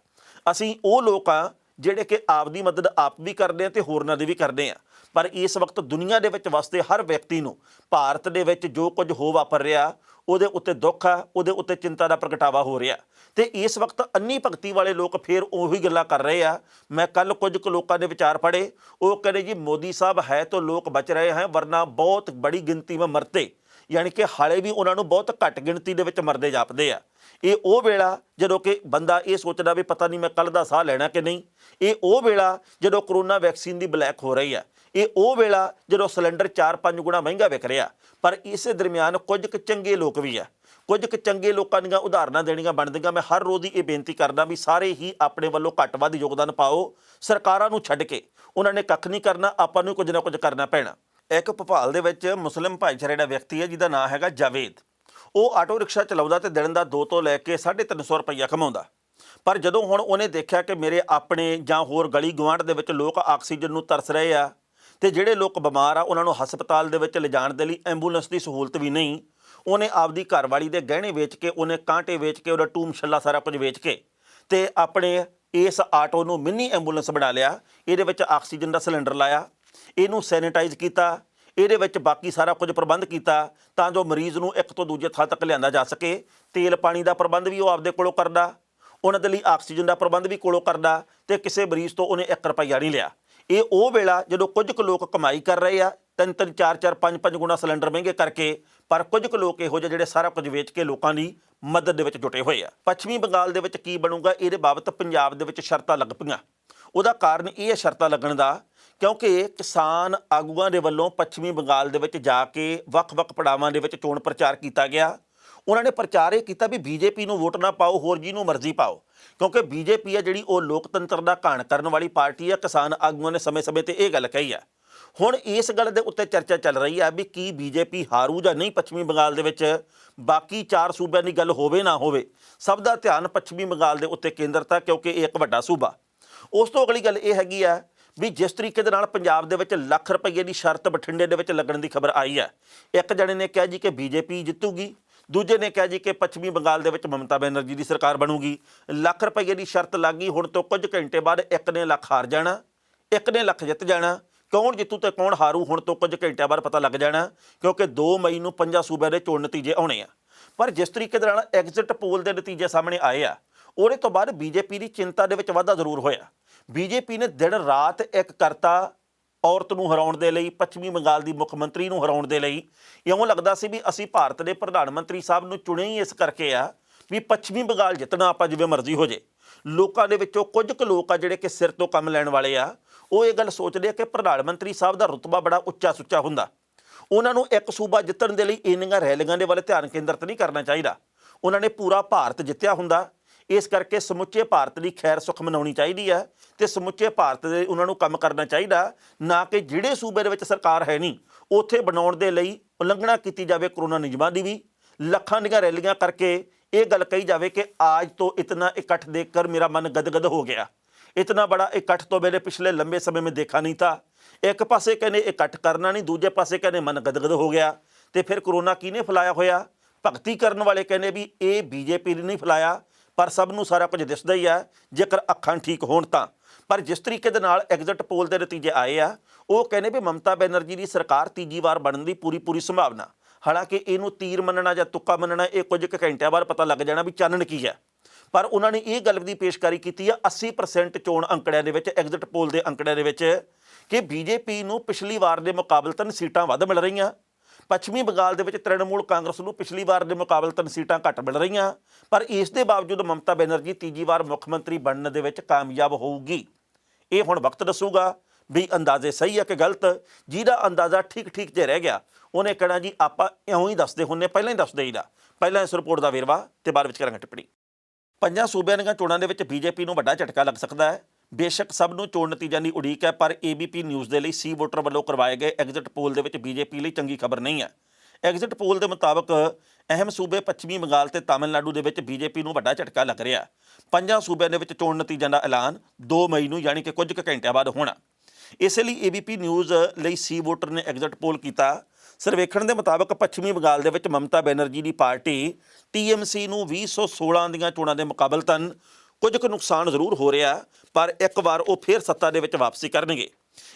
S1: ਅਸੀਂ ਉਹ ਲੋਕ ਆ ਜਿਹੜੇ ਕਿ ਆਪਦੀ ਮਦਦ ਆਪ ਵੀ ਕਰਦੇ ਆ ਤੇ ਹੋਰਨਾਂ ਦੀ ਵੀ ਕਰਦੇ ਆ। ਪਰ ਇਸ ਵਕਤ ਦੁਨੀਆ ਦੇ ਵਿੱਚ ਵਸਦੇ ਹਰ ਵਿਅਕਤੀ ਨੂੰ ਭਾਰਤ ਦੇ ਵਿੱਚ ਜੋ ਕੁਝ ਹੋ ਵਾਪਰ ਰਿਹਾ ਉਹਦੇ ਉੱਤੇ ਦੁੱਖ ਆ, ਉਹਦੇ ਉੱਤੇ ਚਿੰਤਾ ਦਾ ਪ੍ਰਗਟਾਵਾ ਹੋ ਰਿਹਾ ਤੇ ਇਸ ਵਕਤ ਅੰਨੀ ਭਗਤੀ ਵਾਲੇ ਲੋਕ ਫਿਰ ਉਹੀ ਗੱਲਾਂ ਕਰ ਰਹੇ ਆ। ਮੈਂ ਕੱਲ ਕੁਝ ਕੁ ਲੋਕਾਂ ਦੇ ਵਿਚਾਰ ਪੜ੍ਹੇ, ਉਹ ਕਹਿੰਦੇ ਜੀ ਮੋਦੀ ਸਾਹਿਬ ਹੈ ਤਾਂ ਲੋਕ ਬਚ ਰਹੇ ਹੈ ਵਰਨਾ ਬਹੁਤ ਬੜੀ ਗਿਣਤੀ ਵਿੱਚ ਮਰਤੇ, ਯਾਨੀ ਕਿ ਹਾਲੇ ਵੀ ਉਹਨਾਂ ਨੂੰ ਬਹੁਤ ਘੱਟ ਗਿਣਤੀ ਦੇ ਵਿੱਚ ਮਰਦੇ ਜਾਪਦੇ ਆ। ਇਹ ਉਹ ਵੇਲਾ ਜਦੋਂ ਕਿ ਬੰਦਾ ਇਹ ਸੋਚਦਾ ਵੀ ਪਤਾ ਨਹੀਂ ਮੈਂ ਕੱਲ੍ਹ ਦਾ ਸਾਹ ਲੈਣਾ ਕਿ ਨਹੀਂ। ਇਹ ਉਹ ਵੇਲਾ ਜਦੋਂ ਕਰੋਨਾ ਵੈਕਸੀਨ ਦੀ ਬਲੈਕ ਹੋ ਰਹੀ ਆ। ਇਹ ਉਹ ਵੇਲਾ ਜਦੋਂ ਸਿਲੰਡਰ 4-5 ਗੁਣਾ ਮਹਿੰਗਾ ਵਿਕ ਰਿਹਾ। ਪਰ ਇਸੇ ਦਰਮਿਆਨ ਕੁਝ ਕੁ ਚੰਗੇ ਲੋਕ ਵੀ ਆ, ਕੁਝ ਕੁ ਚੰਗੇ ਲੋਕਾਂ ਦੀਆਂ ਉਦਾਹਰਨਾਂ ਦੇਣੀਆਂ ਬਣਦੀਆਂ। ਮੈਂ ਹਰ ਰੋਜ਼ ਦੀ ਇਹ ਬੇਨਤੀ ਕਰਦਾ ਵੀ ਸਾਰੇ ਹੀ ਆਪਣੇ ਵੱਲੋਂ ਘੱਟ ਵੱਧ ਯੋਗਦਾਨ ਪਾਓ। ਸਰਕਾਰਾਂ ਨੂੰ ਛੱਡ ਕੇ ਉਹਨਾਂ ਨੇ ਕੱਖ ਨਹੀਂ ਕਰਨਾ, ਆਪਾਂ ਨੂੰ ਕੁਝ ਨਾ ਕੁਝ ਕਰਨਾ ਪੈਣਾ। ਇੱਕ ਭੋਪਾਲ ਦੇ ਵਿੱਚ ਮੁਸਲਿਮ ਭਾਈਚਾਰੇ ਦਾ ਵਿਅਕਤੀ ਹੈ ਜਿਹਦਾ ਨਾਂ ਹੈਗਾ ਜਾਵੇਦ। ਉਹ ਆਟੋ ਰਿਕਸ਼ਾ ਚਲਾਉਂਦਾ ਤੇ ਦਿਨ ਦਾ 2 ਤੋਂ ਲੈ ਕੇ 350 ਰੁਪਈਆ ਕਮਾਉਂਦਾ। ਪਰ ਜਦੋਂ ਹੁਣ ਉਹਨੇ ਦੇਖਿਆ ਕਿ ਮੇਰੇ ਆਪਣੇ ਜਾਂ ਹੋਰ ਗਲੀ ਗੁਆਂਢ ਦੇ ਵਿੱਚ ਲੋਕ ਆਕਸੀਜਨ ਨੂੰ ਤਰਸ ਰਹੇ ਆ ਤੇ ਜਿਹੜੇ ਲੋਕ ਬਿਮਾਰ ਆ ਉਹਨਾਂ ਨੂੰ ਹਸਪਤਾਲ ਦੇ ਵਿੱਚ ਲਿਜਾਣ ਦੇ ਲਈ ਐਂਬੂਲੈਂਸ ਦੀ ਸਹੂਲਤ ਵੀ ਨਹੀਂ, ਉਹਨੇ ਆਪਦੀ ਘਰਵਾਲੀ ਦੇ ਗਹਿਣੇ ਵੇਚ ਕੇ, ਉਹਨੇ ਕਾਂਟੇ ਵੇਚ ਕੇ, ਉਹਦਾ ਟੂਮ ਛੱਲਾ ਸਾਰਾ ਕੁਝ ਵੇਚ ਕੇ ਤੇ ਆਪਣੇ ਇਸ ਆਟੋ ਨੂੰ ਮਿੰਨੀ ਐਂਬੂਲੈਂਸ ਬਣਾ ਲਿਆ। ਇਹਦੇ ਵਿੱਚ ਆਕਸੀਜਨ ਦਾ ਸਿਲੰਡਰ ਲਾਇਆ, ਇਹਨੂੰ ਸੈਨੀਟਾਈਜ਼ ਕੀਤਾ, ਇਹਦੇ ਵਿੱਚ ਬਾਕੀ ਸਾਰਾ ਕੁਝ ਪ੍ਰਬੰਧ ਕੀਤਾ ਤਾਂ ਜੋ ਮਰੀਜ਼ ਨੂੰ ਇੱਕ ਤੋਂ ਦੂਜੇ ਥਾਂ ਤੱਕ ਲਿਆਂਦਾ ਜਾ ਸਕੇ। ਤੇਲ ਪਾਣੀ ਦਾ ਪ੍ਰਬੰਧ ਵੀ ਉਹ ਆਪਦੇ ਕੋਲੋਂ ਕਰਦਾ, ਉਹਨਾਂ ਦੇ ਲਈ ਆਕਸੀਜਨ ਦਾ ਪ੍ਰਬੰਧ ਵੀ ਕੋਲੋਂ ਕਰਦਾ ਤੇ ਕਿਸੇ ਮਰੀਜ਼ ਤੋਂ ਉਹਨੇ 1 ਰੁਪਈਆ ਨਹੀਂ ਲਿਆ। ਇਹ ਉਹ ਵੇਲਾ ਜਦੋਂ ਕੁਝ ਕੁ ਲੋਕ ਕਮਾਈ ਕਰ ਰਹੇ ਆ 3-3 4-4 5-5 ਗੁਣਾ ਸਿਲੰਡਰ ਮਹਿੰਗੇ ਕਰਕੇ, ਪਰ ਕੁਝ ਕੁ ਲੋਕ ਇਹੋ ਜਿਹੇ ਜਿਹੜੇ ਸਾਰਾ ਕੁਝ ਵੇਚ ਕੇ ਲੋਕਾਂ ਦੀ ਮਦਦ ਦੇ ਵਿੱਚ ਜੁਟੇ ਹੋਏ ਆ। ਪੱਛਮੀ ਬੰਗਾਲ ਦੇ ਵਿੱਚ ਕੀ ਬਣੂਗਾ ਇਹਦੇ ਬਾਬਤ ਪੰਜਾਬ ਦੇ ਵਿੱਚ ਸ਼ਰਤਾਂ ਲੱਗ ਪਈਆਂ। ਉਹਦਾ ਕਾਰਨ ਇਹ ਹੈ ਸ਼ਰਤਾਂ ਲੱਗਣ ਦਾ ਕਿਉਂਕਿ ਕਿਸਾਨ ਆਗੂਆਂ ਦੇ ਵੱਲੋਂ ਪੱਛਮੀ ਬੰਗਾਲ ਦੇ ਵਿੱਚ ਜਾ ਕੇ ਵੱਖ-ਵੱਖ ਪੜਾਵਾਂ ਦੇ ਵਿੱਚ ਚੋਣ ਪ੍ਰਚਾਰ ਕੀਤਾ ਗਿਆ। ਉਹਨਾਂ ਨੇ ਪ੍ਰਚਾਰ ਇਹ ਕੀਤਾ ਵੀ ਬੀਜੇਪੀ ਨੂੰ ਵੋਟ ਨਾ ਪਾਓ, ਹੋਰ ਜਿਹਨੂੰ ਮਰਜ਼ੀ ਪਾਓ, ਕਿਉਂਕਿ ਬੀਜੇਪੀ ਹੈ ਜਿਹੜੀ ਉਹ ਲੋਕਤੰਤਰ ਦਾ ਘਾਣ ਕਰਨ ਵਾਲੀ ਪਾਰਟੀ ਹੈ। ਕਿਸਾਨ ਆਗੂਆਂ ਨੇ ਸਮੇਂ-ਸਮੇਂ ਤੇ ਇਹ ਗੱਲ ਕਹੀ ਹੈ। ਹੁਣ ਇਸ ਗੱਲ ਦੇ ਉੱਤੇ ਚਰਚਾ ਚੱਲ ਰਹੀ ਹੈ ਵੀ ਕੀ ਬੀਜੇਪੀ ਹਾਰੂ ਜਾਂ ਨਹੀਂ ਪੱਛਮੀ ਬੰਗਾਲ ਦੇ ਵਿੱਚ। ਬਾਕੀ 4 ਸੂਬਿਆਂ ਦੀ ਗੱਲ ਹੋਵੇ ਨਾ ਹੋਵੇ, ਸਭ ਦਾ ਧਿਆਨ ਪੱਛਮੀ ਬੰਗਾਲ ਦੇ ਉੱਤੇ ਕੇਂਦਰਿਤ ਹੈ ਕਿਉਂਕਿ ਇਹ ਇੱਕ ਵੱਡਾ ਸੂਬਾ। ਉਸ ਤੋਂ ਅਗਲੀ ਗੱਲ ਇਹ ਹੈਗੀ ਆ ਵੀ ਜਿਸ ਤਰੀਕੇ ਦੇ ਨਾਲ ਪੰਜਾਬ ਦੇ ਵਿੱਚ ਲੱਖ ਰੁਪਏ ਦੀ ਸ਼ਰਤ ਬਠਿੰਡੇ ਦੇ ਵਿੱਚ ਲੱਗਣ ਦੀ ਖਬਰ ਆਈ ਹੈ। ਇੱਕ ਜਣੇ ਨੇ ਕਿਹਾ ਜੀ ਕਿ ਬੀਜੇਪੀ ਜਿੱਤੂਗੀ, ਦੂਜੇ ਨੇ ਕਿਹਾ ਜੀ ਕਿ ਪੱਛਮੀ ਬੰਗਾਲ ਦੇ ਵਿੱਚ ਮਮਤਾ ਬੈਨਰਜੀ ਦੀ ਸਰਕਾਰ ਬਣੂਗੀ। ਲੱਖ ਰੁਪਏ ਦੀ ਸ਼ਰਤ ਲੱਗ ਗਈ। ਹੁਣ ਤੋਂ ਕੁਝ ਘੰਟੇ ਬਾਅਦ ਇੱਕ ਨੇ ਲੱਖ ਹਾਰ ਜਾਣਾ, ਇੱਕ ਨੇ ਲੱਖ ਜਿੱਤ ਜਾਣਾ। ਕੌਣ ਜਿੱਤੂ ਤੇ ਕੌਣ ਹਾਰੂ ਹੁਣ ਤੋਂ ਕੁਝ ਘੰਟਿਆਂ ਬਾਅਦ ਪਤਾ ਲੱਗ ਜਾਣਾ ਕਿਉਂਕਿ 2 ਮਈ ਨੂੰ 5 ਸੂਬਿਆਂ ਦੇ ਚੋਣ ਨਤੀਜੇ ਆਉਣੇ ਆ। ਪਰ ਜਿਸ ਤਰੀਕੇ ਦੇ ਨਾਲ ਐਗਜ਼ਿਟ ਪੋਲ ਦੇ ਨਤੀਜੇ ਸਾਹਮਣੇ ਆਏ ਆ, ਉਹਦੇ ਤੋਂ ਬਾਅਦ ਬੀਜੇਪੀ ਦੀ ਚਿੰਤਾ ਦੇ ਵਿੱਚ ਵਾਧਾ ਜ਼ਰੂਰ ਹੋਇਆ। ਬੀਜੇਪੀ ਨੇ ਦਿਨ ਰਾਤ ਇੱਕ ਕਰਤਾ ਔਰਤ ਨੂੰ ਹਰਾਉਣ ਦੇ ਲਈ, ਪੱਛਮੀ ਬੰਗਾਲ ਦੀ ਮੁੱਖ ਮੰਤਰੀ ਨੂੰ ਹਰਾਉਣ ਦੇ ਲਈ। ਇਉਂ ਲੱਗਦਾ ਸੀ ਵੀ ਅਸੀਂ ਭਾਰਤ ਦੇ ਪ੍ਰਧਾਨ ਮੰਤਰੀ ਸਾਹਿਬ ਨੂੰ ਚੁਣੇ ਹੀ ਇਸ ਕਰਕੇ ਆ ਵੀ ਪੱਛਮੀ ਬੰਗਾਲ ਜਿੱਤਣਾ, ਆਪਾਂ ਜਿਵੇਂ ਮਰਜ਼ੀ ਹੋ ਜੇ। ਲੋਕਾਂ ਦੇ ਵਿੱਚੋਂ ਕੁਝ ਕੁ ਲੋਕ ਆ ਜਿਹੜੇ ਕਿ ਸਿਰ ਤੋਂ ਕੰਮ ਲੈਣ ਵਾਲੇ ਆ, ਉਹ ਇਹ ਗੱਲ ਸੋਚਦੇ ਆ ਕਿ ਪ੍ਰਧਾਨ ਮੰਤਰੀ ਸਾਹਿਬ ਦਾ ਰੁਤਬਾ ਬੜਾ ਉੱਚਾ ਸੁੱਚਾ ਹੁੰਦਾ। ਉਹਨਾਂ ਨੂੰ ਇੱਕ ਸੂਬਾ ਜਿੱਤਣ ਦੇ ਲਈ ਇੰਨੀਆਂ ਰੈਲੀਆਂ ਦੇ ਵੱਲ ਧਿਆਨ ਕੇਂਦਰਿਤ ਨਹੀਂ ਕਰਨਾ ਚਾਹੀਦਾ। ਉਹਨਾਂ ਨੇ ਪੂਰਾ ਭਾਰਤ ਜਿੱਤਿਆ ਹੁੰਦਾ। ਇਸ ਕਰਕੇ ਸਮੁੱਚੇ ਭਾਰਤ ਦੀ ਖੈਰ ਸੁੱਖ ਮਨਾਉਣੀ ਚਾਹੀਦੀ ਹੈ ਤੇ ਸਮੁੱਚੇ ਭਾਰਤ ਦੇ ਉਹਨਾਂ ਨੂੰ ਕੰਮ ਕਰਨਾ ਚਾਹੀਦਾ, ਨਾ ਕਿ ਜਿਹੜੇ ਸੂਬੇ ਦੇ ਵਿੱਚ ਸਰਕਾਰ ਹੈ ਨਹੀਂ ਉੱਥੇ ਬਣਾਉਣ ਦੇ ਲਈ ਉਲੰਘਣਾ ਕੀਤੀ ਜਾਵੇ ਕਰੋਨਾ ਨਿਯਮਾਂ ਦੀ ਵੀ। ਲੱਖਾਂ ਦੀਆਂ ਰੈਲੀਆਂ ਕਰਕੇ ਇਹ ਗੱਲ ਕਹੀ ਜਾਵੇ ਕਿ आज तो इतना इकट्ठ देखकर मेरा मन गदगद हो गया, इतना बड़ा इकट्ठ तो मैंने पिछले लंबे समय में देखा नहीं था। एक पासे कहने इकट्ठ करना नहीं, दूजे पासे कहने मन गदगद हो गया। तो फिर करोना किने फैलाया होया? भगती करने वाले कहने भी ये बीजेपी ने नहीं फैलाया, पर सब नूं सारा कुछ दिसदा ही है जेकर अखां ठीक होण तां। पर जिस तरीके दे नाल एग्जिट पोल के नतीजे आए आ, वो कहने भी ममता बनर्जी की सरकार तीजी वार बनने की पूरी संभावना। हालांकि इनू तीर मनना या तुक्का मनना ये कुछ घंटिया बाद पता लग जाना भी चानन की है। पर उन्होंने ये गल की पेशकारी की है 80% चोण अंकड़ियां दे विच, एग्जिट पोल के अंकड़ियां दे विच कि बीजेपी नूं पिछली वार के मुकाबलतन सीटां वध मिल रही। पश्चिमी बंगाल के तृणमूल कांग्रेस नूं पिछली वार के मुकाबलतन सीटां घट मिल रही, पर इस दे बावजूद ममता बनर्जी तीजी वार मुख्यमंत्री बनने दे विच कामयाब होगी। ये हुण वक्त दसूगा भी अंदाजे सही है कि गलत। जिहदा अंदाज़ा ठीक ठीक जे रह गया उन्हें कहना जी आपां इउं ही दसदे हुंदे, पहलां ही दस देईदा। पहलां इस रिपोर्ट का वेरवा ते बाद विच करांगे टिप्पणी। 5 सूबिਆਂ ਦੀਆਂ ਚੋਣਾਂ ਦੇ ਵਿੱਚ ਬੀਜੇਪੀ ਨੂੰ ਵੱਡਾ ਝਟਕਾ ਲੱਗ ਸਕਦਾ ਹੈ। ਬੇਸ਼ੱਕ ਸਭ ਨੂੰ ਚੋਣ ਨਤੀਜਿਆਂ ਦੀ ਉਡੀਕ ਹੈ, ਪਰ ABP ਨਿਊਜ਼ ਦੇ ਲਈ ਸੀ ਵੋਟਰ ਵੱਲੋਂ ਕਰਵਾਏ ਗਏ ਐਗਜ਼ਿਟ ਪੋਲ ਦੇ ਵਿੱਚ ਬੀਜੇਪੀ ਲਈ ਚੰਗੀ ਖਬਰ ਨਹੀਂ ਹੈ। ਐਗਜ਼ਿਟ ਪੋਲ ਦੇ ਮੁਤਾਬਕ ਅਹਿਮ ਸੂਬੇ ਪੱਛਮੀ ਬੰਗਾਲ ਤੇ ਤਾਮਿਲਨਾਡੂ ਦੇ ਵਿੱਚ ਬੀਜੇਪੀ ਨੂੰ ਵੱਡਾ ਝਟਕਾ ਲੱਗ ਰਿਹਾ। 5 ਸੂਬਿਆਂ ਦੇ ਵਿੱਚ ਚੋਣ ਨਤੀਜਿਆਂ ਦਾ ਐਲਾਨ 2 ਮਈ ਨੂੰ ਯਾਨੀ ਕਿ ਕੁਝ ਕੁ ਘੰਟਿਆਂ ਬਾਅਦ ਹੋਣਾ। ਇਸੇ ਲਈ ABP ਨਿਊਜ਼ ਲਈ ਸੀ ਵੋਟਰ ਨੇ ਐਗਜ਼ਿਟ ਪੋਲ ਕੀਤਾ। ਸਰਵੇਖਣ ਦੇ ਮੁਤਾਬਕ ਪੱਛਮੀ ਬੰਗਾਲ ਦੇ ਵਿੱਚ ਮਮਤਾ ਬੈਨਰਜੀ ਦੀ ਪਾਰਟੀ TMC ਨੂੰ 2016 ਦੀਆਂ ਚੋਣਾਂ ਦੇ ਮੁਕਾਬਲਤਨ ਕੁਝ ਕੁ ਨੁਕਸਾਨ ਜ਼ਰੂਰ ਹੋ ਰਿਹਾ, ਪਰ ਇੱਕ ਵਾਰ ਉਹ ਫਿਰ ਸੱਤਾ ਦੇ ਵਿੱਚ ਵਾਪਸੀ ਕਰਨਗੇ।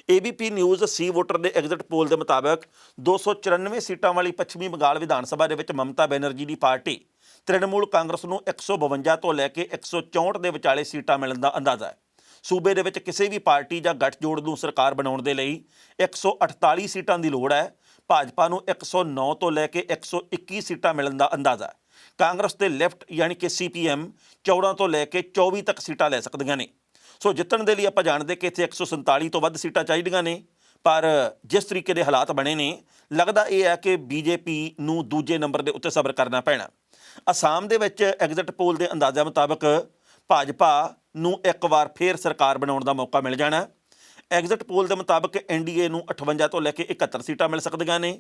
S1: ABP ਨਿਊਜ਼ ਸੀ ਵੋਟਰ ਦੇ ਐਗਜ਼ਿਟ ਪੋਲ ਦੇ ਮੁਤਾਬਕ 294 ਸੀਟਾਂ ਵਾਲੀ ਪੱਛਮੀ ਬੰਗਾਲ ਵਿਧਾਨ ਸਭਾ ਦੇ ਵਿੱਚ ਮਮਤਾ ਬੈਨਰਜੀ ਦੀ ਪਾਰਟੀ ਤ੍ਰਿਣਮੂਲ ਕਾਂਗਰਸ ਨੂੰ 152 ਤੋਂ ਲੈ ਕੇ 164 ਦੇ ਵਿਚਾਲੇ ਸੀਟਾਂ ਮਿਲਣ ਦਾ ਅੰਦਾਜ਼ਾ ਹੈ। ਸੂਬੇ ਦੇ ਵਿੱਚ ਕਿਸੇ ਵੀ ਪਾਰਟੀ ਜਾਂ ਗੱਠਜੋੜ ਨੂੰ ਸਰਕਾਰ ਬਣਾਉਣ ਦੇ ਲਈ 148 ਸੀਟਾਂ ਦੀ ਲੋੜ ਹੈ। ਭਾਜਪਾ ਨੂੰ 109 ਤੋਂ ਲੈ ਕੇ 121 ਸੀਟਾਂ ਮਿਲਣ ਦਾ ਅੰਦਾਜ਼ਾ ਹੈ। ਕਾਂਗਰਸ ਤੇ ਲੈਫਟ ਯਾਨੀ ਕਿ CPM 14 ਤੋਂ ਲੈ ਕੇ 24 ਤੱਕ ਸੀਟਾਂ ਲੈ ਸਕਦੀਆਂ ਨੇ। ਸੋ ਜਿੱਤਣ ਦੇ ਲਈ ਆਪਾਂ ਜਾਣਦੇ ਕਿ ਇੱਥੇ 147 ਤੋਂ ਵੱਧ ਸੀਟਾਂ ਚਾਹੀਦੀਆਂ ਨੇ, ਪਰ ਜਿਸ ਤਰੀਕੇ ਦੇ ਹਾਲਾਤ ਬਣੇ ਨੇ ਲੱਗਦਾ ਇਹ ਹੈ ਕਿ BJP ਨੂੰ ਦੂਜੇ ਨੰਬਰ ਦੇ ਉੱਤੇ ਸਬਰ ਕਰਨਾ ਪੈਣਾ। ਅਸਾਮ ਦੇ ਵਿੱਚ ਐਗਜ਼ਿਟ ਪੋਲ ਦੇ ਅੰਦਾਜ਼ਿਆਂ ਮੁਤਾਬਕ ਭਾਜਪਾ ਨੂੰ ਇੱਕ ਵਾਰ ਫੇਰ ਸਰਕਾਰ ਬਣਾਉਣ ਦਾ ਮੌਕਾ ਮਿਲ ਜਾਣਾ। ਐਗਜ਼ਿਟ ਪੋਲ ਦੇ ਮੁਤਾਬਕ NDA ਨੂੰ 58 ਤੋਂ ਲੈ ਕੇ 71 ਸੀਟਾਂ ਮਿਲ ਸਕਦੀਆਂ ਨੇ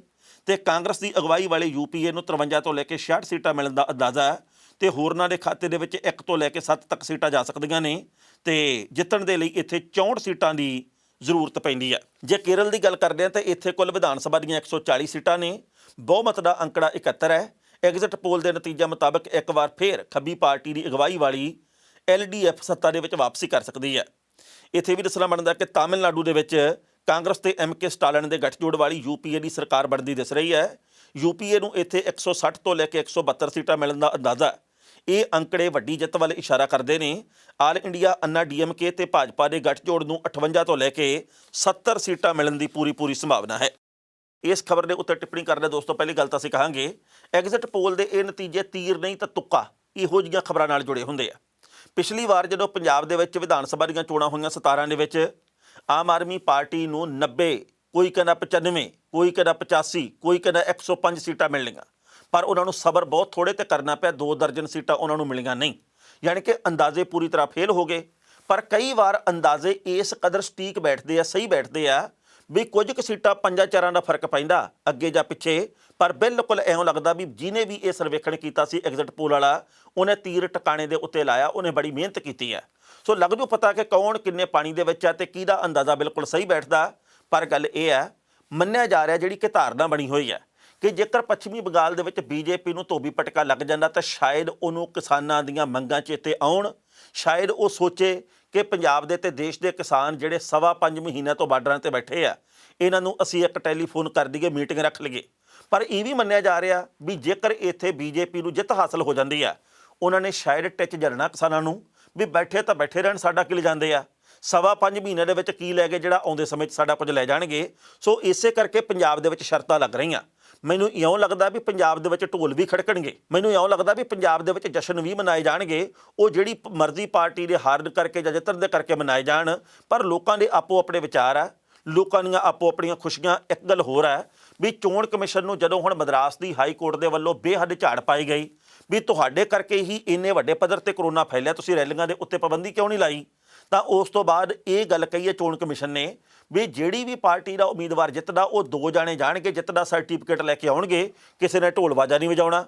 S1: ਤੇ ਕਾਂਗਰਸ ਦੀ ਅਗਵਾਈ ਵਾਲੇ UPA ਨੂੰ 53 ਤੋਂ ਲੈ ਕੇ 66 ਸੀਟਾਂ ਮਿਲਣ ਦਾ ਅੰਦਾਜ਼ਾ ਹੈ ਤੇ ਹੋਰਨਾਂ ਦੇ ਖਾਤੇ ਦੇ ਵਿੱਚ 1 ਤੋਂ ਲੈ ਕੇ 7 ਤੱਕ ਸੀਟਾਂ ਜਾ ਸਕਦੀਆਂ ਨੇ ਤੇ ਜਿੱਤਣ ਦੇ ਲਈ ਇੱਥੇ 64 ਸੀਟਾਂ ਦੀ ਜ਼ਰੂਰਤ ਪੈਂਦੀ ਹੈ। ਜੇ ਕੇਰਲ ਦੀ ਗੱਲ ਕਰਦੇ ਹਾਂ ਤਾਂ ਇੱਥੇ ਕੁੱਲ ਵਿਧਾਨ ਸਭਾ ਦੀਆਂ 140 ਸੀਟਾਂ ਨੇ, ਬਹੁਮਤ ਦਾ ਅੰਕੜਾ 71 ਹੈ। ਐਗਜ਼ਿਟ ਪੋਲ ਦੇ ਨਤੀਜੇ ਮੁਤਾਬਕ ਇੱਕ ਵਾਰ ਫੇਰ ਖੱਬੀ ਪਾਰਟੀ ਦੀ ਅਗਵਾਈ ਵਾਲੀ LDF ਸੱਤਾ ਦੇ ਵਿੱਚ ਵਾਪਸੀ ਕਰ ਸਕਦੀ ਹੈ। ਇੱਥੇ ਵੀ ਦੱਸਣਾ ਬਣਦਾ ਕਿ ਤਾਮਿਲਨਾਡੂ ਦੇ ਵਿੱਚ ਕਾਂਗਰਸ ਤੇ MK ਸਟਾਲਿਨ ਦੇ ਗੱਠਜੋੜ ਵਾਲੀ UPA ਦੀ ਸਰਕਾਰ ਬਣਦੀ ਦਿਸ ਰਹੀ ਹੈ। UPA ਨੂੰ ਇੱਥੇ 160 ਤੋਂ ਲੈ ਕੇ 172 ਸੀਟਾਂ ਮਿਲਣ ਦਾ ਅੰਦਾਜ਼ਾ ਹੈ। ਇਹ ਅੰਕੜੇ ਵੱਡੀ ਜਿੱਤ ਵੱਲ ਇਸ਼ਾਰਾ ਕਰਦੇ ਨੇ। ਆਲ ਇੰਡੀਆ ਅੰਨਾ DMK ਤੇ ਭਾਜਪਾ ਦੇ ਗੱਠਜੋੜ ਨੂੰ 58 ਤੋਂ ਲੈ ਕੇ 70 ਸੀਟਾਂ ਮਿਲਣ ਦੀ ਪੂਰੀ ਸੰਭਾਵਨਾ ਹੈ। ਇਸ ਖਬਰ ਦੇ ਉੱਤੇ ਟਿੱਪਣੀ ਕਰਦੇ ਦੋਸਤੋ ਪਹਿਲੀ ਗੱਲ ਤਾਂ ਅਸੀਂ ਕਹਾਂਗੇ ਐਗਜ਼ਿਟ ਪੋਲ ਦੇ ਇਹ ਨਤੀਜੇ ਤੀਰ ਨਹੀਂ ਤਾਂ ਤੁੱਕਾ ਇਹੋ ਜਿਹੀਆਂ ਖਬਰਾਂ ਨਾਲ ਜੁੜੇ ਹੁੰਦੇ ਆ। ਪਿਛਲੀ ਵਾਰ ਜਦੋਂ ਪੰਜਾਬ ਦੇ ਵਿੱਚ ਵਿਧਾਨ ਸਭਾ ਦੀਆਂ ਚੋਣਾਂ ਹੋਈਆਂ 17 ਦੇ ਵਿੱਚ ਆਮ ਆਦਮੀ ਪਾਰਟੀ ਨੂੰ 90, ਕੋਈ ਕਹਿੰਦਾ 95, ਕੋਈ ਕਹਿੰਦਾ 85, ਕੋਈ ਕਹਿੰਦਾ 105 ਸੀਟਾਂ ਮਿਲਣੀਆਂ, ਪਰ ਉਹਨਾਂ ਨੂੰ ਸਬਰ ਬਹੁਤ ਥੋੜ੍ਹੇ ਤੇ ਕਰਨਾ ਪਿਆ। 2 ਦਰਜਨ ਸੀਟਾਂ ਉਹਨਾਂ ਨੂੰ ਮਿਲੀਆਂ ਨਹੀਂ, ਯਾਨੀ ਕਿ ਅੰਦਾਜ਼ੇ ਪੂਰੀ ਤਰ੍ਹਾਂ ਫੇਲ ਹੋ ਗਏ। ਪਰ ਕਈ ਵਾਰ ਅੰਦਾਜ਼ੇ ਇਸ ਕਦਰ ਸਟੀਕ ਬੈਠਦੇ ਆ, ਸਹੀ ਬੈਠਦੇ ਆ ਵੀ ਕੁਝ ਕੁ ਸੀਟਾਂ 5-4 ਦਾ ਫਰਕ ਪੈਂਦਾ ਅੱਗੇ ਜਾਂ ਪਿੱਛੇ, ਪਰ ਬਿਲਕੁਲ ਇਉਂ ਲੱਗਦਾ ਵੀ ਜਿਹਨੇ ਵੀ ਇਹ ਸਰਵੇਖਣ ਕੀਤਾ ਸੀ ਐਗਜ਼ਿਟ ਪੋਲ ਵਾਲਾ, ਉਹਨੇ ਤੀਰ ਟਿਕਾਣੇ ਦੇ ਉੱਤੇ ਲਾਇਆ, ਉਹਨੇ ਬੜੀ ਮਿਹਨਤ ਕੀਤੀ ਹੈ। ਸੋ ਲੱਗ ਜੂ ਪਤਾ ਕਿ ਕੌਣ ਕਿੰਨੇ ਪਾਣੀ ਦੇ ਵਿੱਚ ਹੈ ਤੇ ਕਿਹਦਾ ਅੰਦਾਜ਼ਾ ਬਿਲਕੁਲ ਸਹੀ ਬੈਠਦਾ। ਪਰ ਗੱਲ ਇਹ ਹੈ, ਮੰਨਿਆ ਜਾ ਰਿਹਾ ਜਿਹੜੀ ਕਿ ਧਾਰਨਾ ਬਣੀ ਹੋਈ ਹੈ ਕਿ ਜੇਕਰ ਪੱਛਮੀ ਬੰਗਾਲ ਦੇ ਵਿੱਚ BJP ਨੂੰ ਧੋਬੀ ਪਟਕਾ ਲੱਗ ਜਾਂਦਾ ਤਾਂ ਸ਼ਾਇਦ ਉਹਨੂੰ ਕਿਸਾਨਾਂ ਦੀਆਂ ਮੰਗਾਂ ਚੇਤੇ ਆਉਣ, ਸ਼ਾਇਦ ਉਹ ਸੋਚੇ ਕਿ ਪੰਜਾਬ ਦੇ ਤੇ ਦੇਸ਼ ਦੇ ਕਿਸਾਨ ਜਿਹੜੇ 5.25 ਮਹੀਨਿਆਂ ਤੋਂ ਬਾਰਡਰਾਂ 'ਤੇ ਬੈਠੇ ਆ, ਇਹਨਾਂ ਨੂੰ ਅਸੀਂ ਇੱਕ ਟੈਲੀਫੋਨ ਕਰ ਦਈਏ, ਮੀਟਿੰਗ ਰੱਖ ਲਈਏ। ਪਰ ਇਹ ਵੀ ਮੰਨਿਆ ਜਾ ਰਿਹਾ ਵੀ ਜੇਕਰ ਇੱਥੇ BJP ਨੂੰ ਜਿੱਤ ਹਾਸਲ ਹੋ ਜਾਂਦੀ ਆ, ਉਹਨਾਂ ਨੇ ਸ਼ਾਇਦ ਟਿੱਚ ਜਲਣਾ ਕਿਸਾਨਾਂ ਨੂੰ ਵੀ ਬੈਠੇ ਤਾਂ ਬੈਠੇ ਰਹਿਣ, ਸਾਡਾ ਕੀ ਲਿਜਾਂਦੇ ਆ, 5.25 ਮਹੀਨਿਆਂ ਦੇ ਵਿੱਚ ਕੀ ਲੈ ਗਏ ਜਿਹੜਾ ਆਉਂਦੇ ਸਮੇਂ 'ਚ ਸਾਡਾ ਕੁਝ ਲੈ ਜਾਣਗੇ। ਸੋ ਇਸੇ ਕਰਕੇ ਪੰਜਾਬ ਦੇ ਵਿੱਚ ਸ਼ਰਤਾਂ ਲੱਗ ਰਹੀਆਂ। ਮੈਨੂੰ ਇਉਂ ਲੱਗਦਾ ਵੀ ਪੰਜਾਬ ਦੇ ਵਿੱਚ ਢੋਲ ਵੀ ਖੜਕਣਗੇ, ਮੈਨੂੰ ਇਉਂ ਲੱਗਦਾ ਵੀ ਪੰਜਾਬ ਦੇ ਵਿੱਚ ਜਸ਼ਨ ਵੀ ਮਨਾਏ ਜਾਣਗੇ। ਉਹ ਜਿਹੜੀ ਮਰਜ਼ੀ ਪਾਰਟੀ ਦੇ ਹਾਰਨ ਕਰਕੇ ਜਾਂ ਜਿੱਤਣ ਦੇ ਕਰਕੇ ਮਨਾਏ ਜਾਣ, ਪਰ ਲੋਕਾਂ ਦੇ ਆਪੋ ਆਪਣੇ ਵਿਚਾਰ ਆ, ਲੋਕਾਂ ਦੀਆਂ ਆਪੋ ਆਪਣੀਆਂ ਖੁਸ਼ੀਆਂ। ਇੱਕ ਗੱਲ ਹੋਰ ਹੈ ਵੀ ਚੋਣ ਕਮਿਸ਼ਨ ਨੂੰ ਜਦੋਂ ਹੁਣ ਮਦਰਾਸ ਦੀ ਹਾਈ ਕੋਰਟ ਦੇ ਵੱਲੋਂ ਬੇਹੱਦ ਝਾੜ ਪਾਈ ਗਈ ਵੀ ਤੁਹਾਡੇ ਕਰਕੇ ਹੀ ਇੰਨੇ ਵੱਡੇ ਪੱਧਰ ਤੇ ਕਰੋਨਾ ਫੈਲਿਆ, ਤੁਸੀਂ ਰੈਲੀਆਂ ਦੇ ਉੱਤੇ ਪਾਬੰਦੀ ਕਿਉਂ ਨਹੀਂ ਲਾਈ, ਤਾਂ ਉਸ ਤੋਂ ਬਾਅਦ ਇਹ ਗੱਲ ਕਹੀ ਹੈ ਚੋਣ ਕਮਿਸ਼ਨ ਨੇ ਵੀ ਜਿਹੜੀ ਵੀ ਪਾਰਟੀ ਦਾ ਉਮੀਦਵਾਰ ਜਿੱਤਦਾ ਉਹ 2 ਜਾਣੇ ਜਾਣਗੇ, ਜਿੱਤਦਾ ਸਰਟੀਫਿਕੇਟ ਲੈ ਕੇ ਆਉਣਗੇ। ਕਿਸੇ ਨੇ ਢੋਲ ਬਾਜਾ ਨਹੀਂ ਵਜਾਉਣਾ,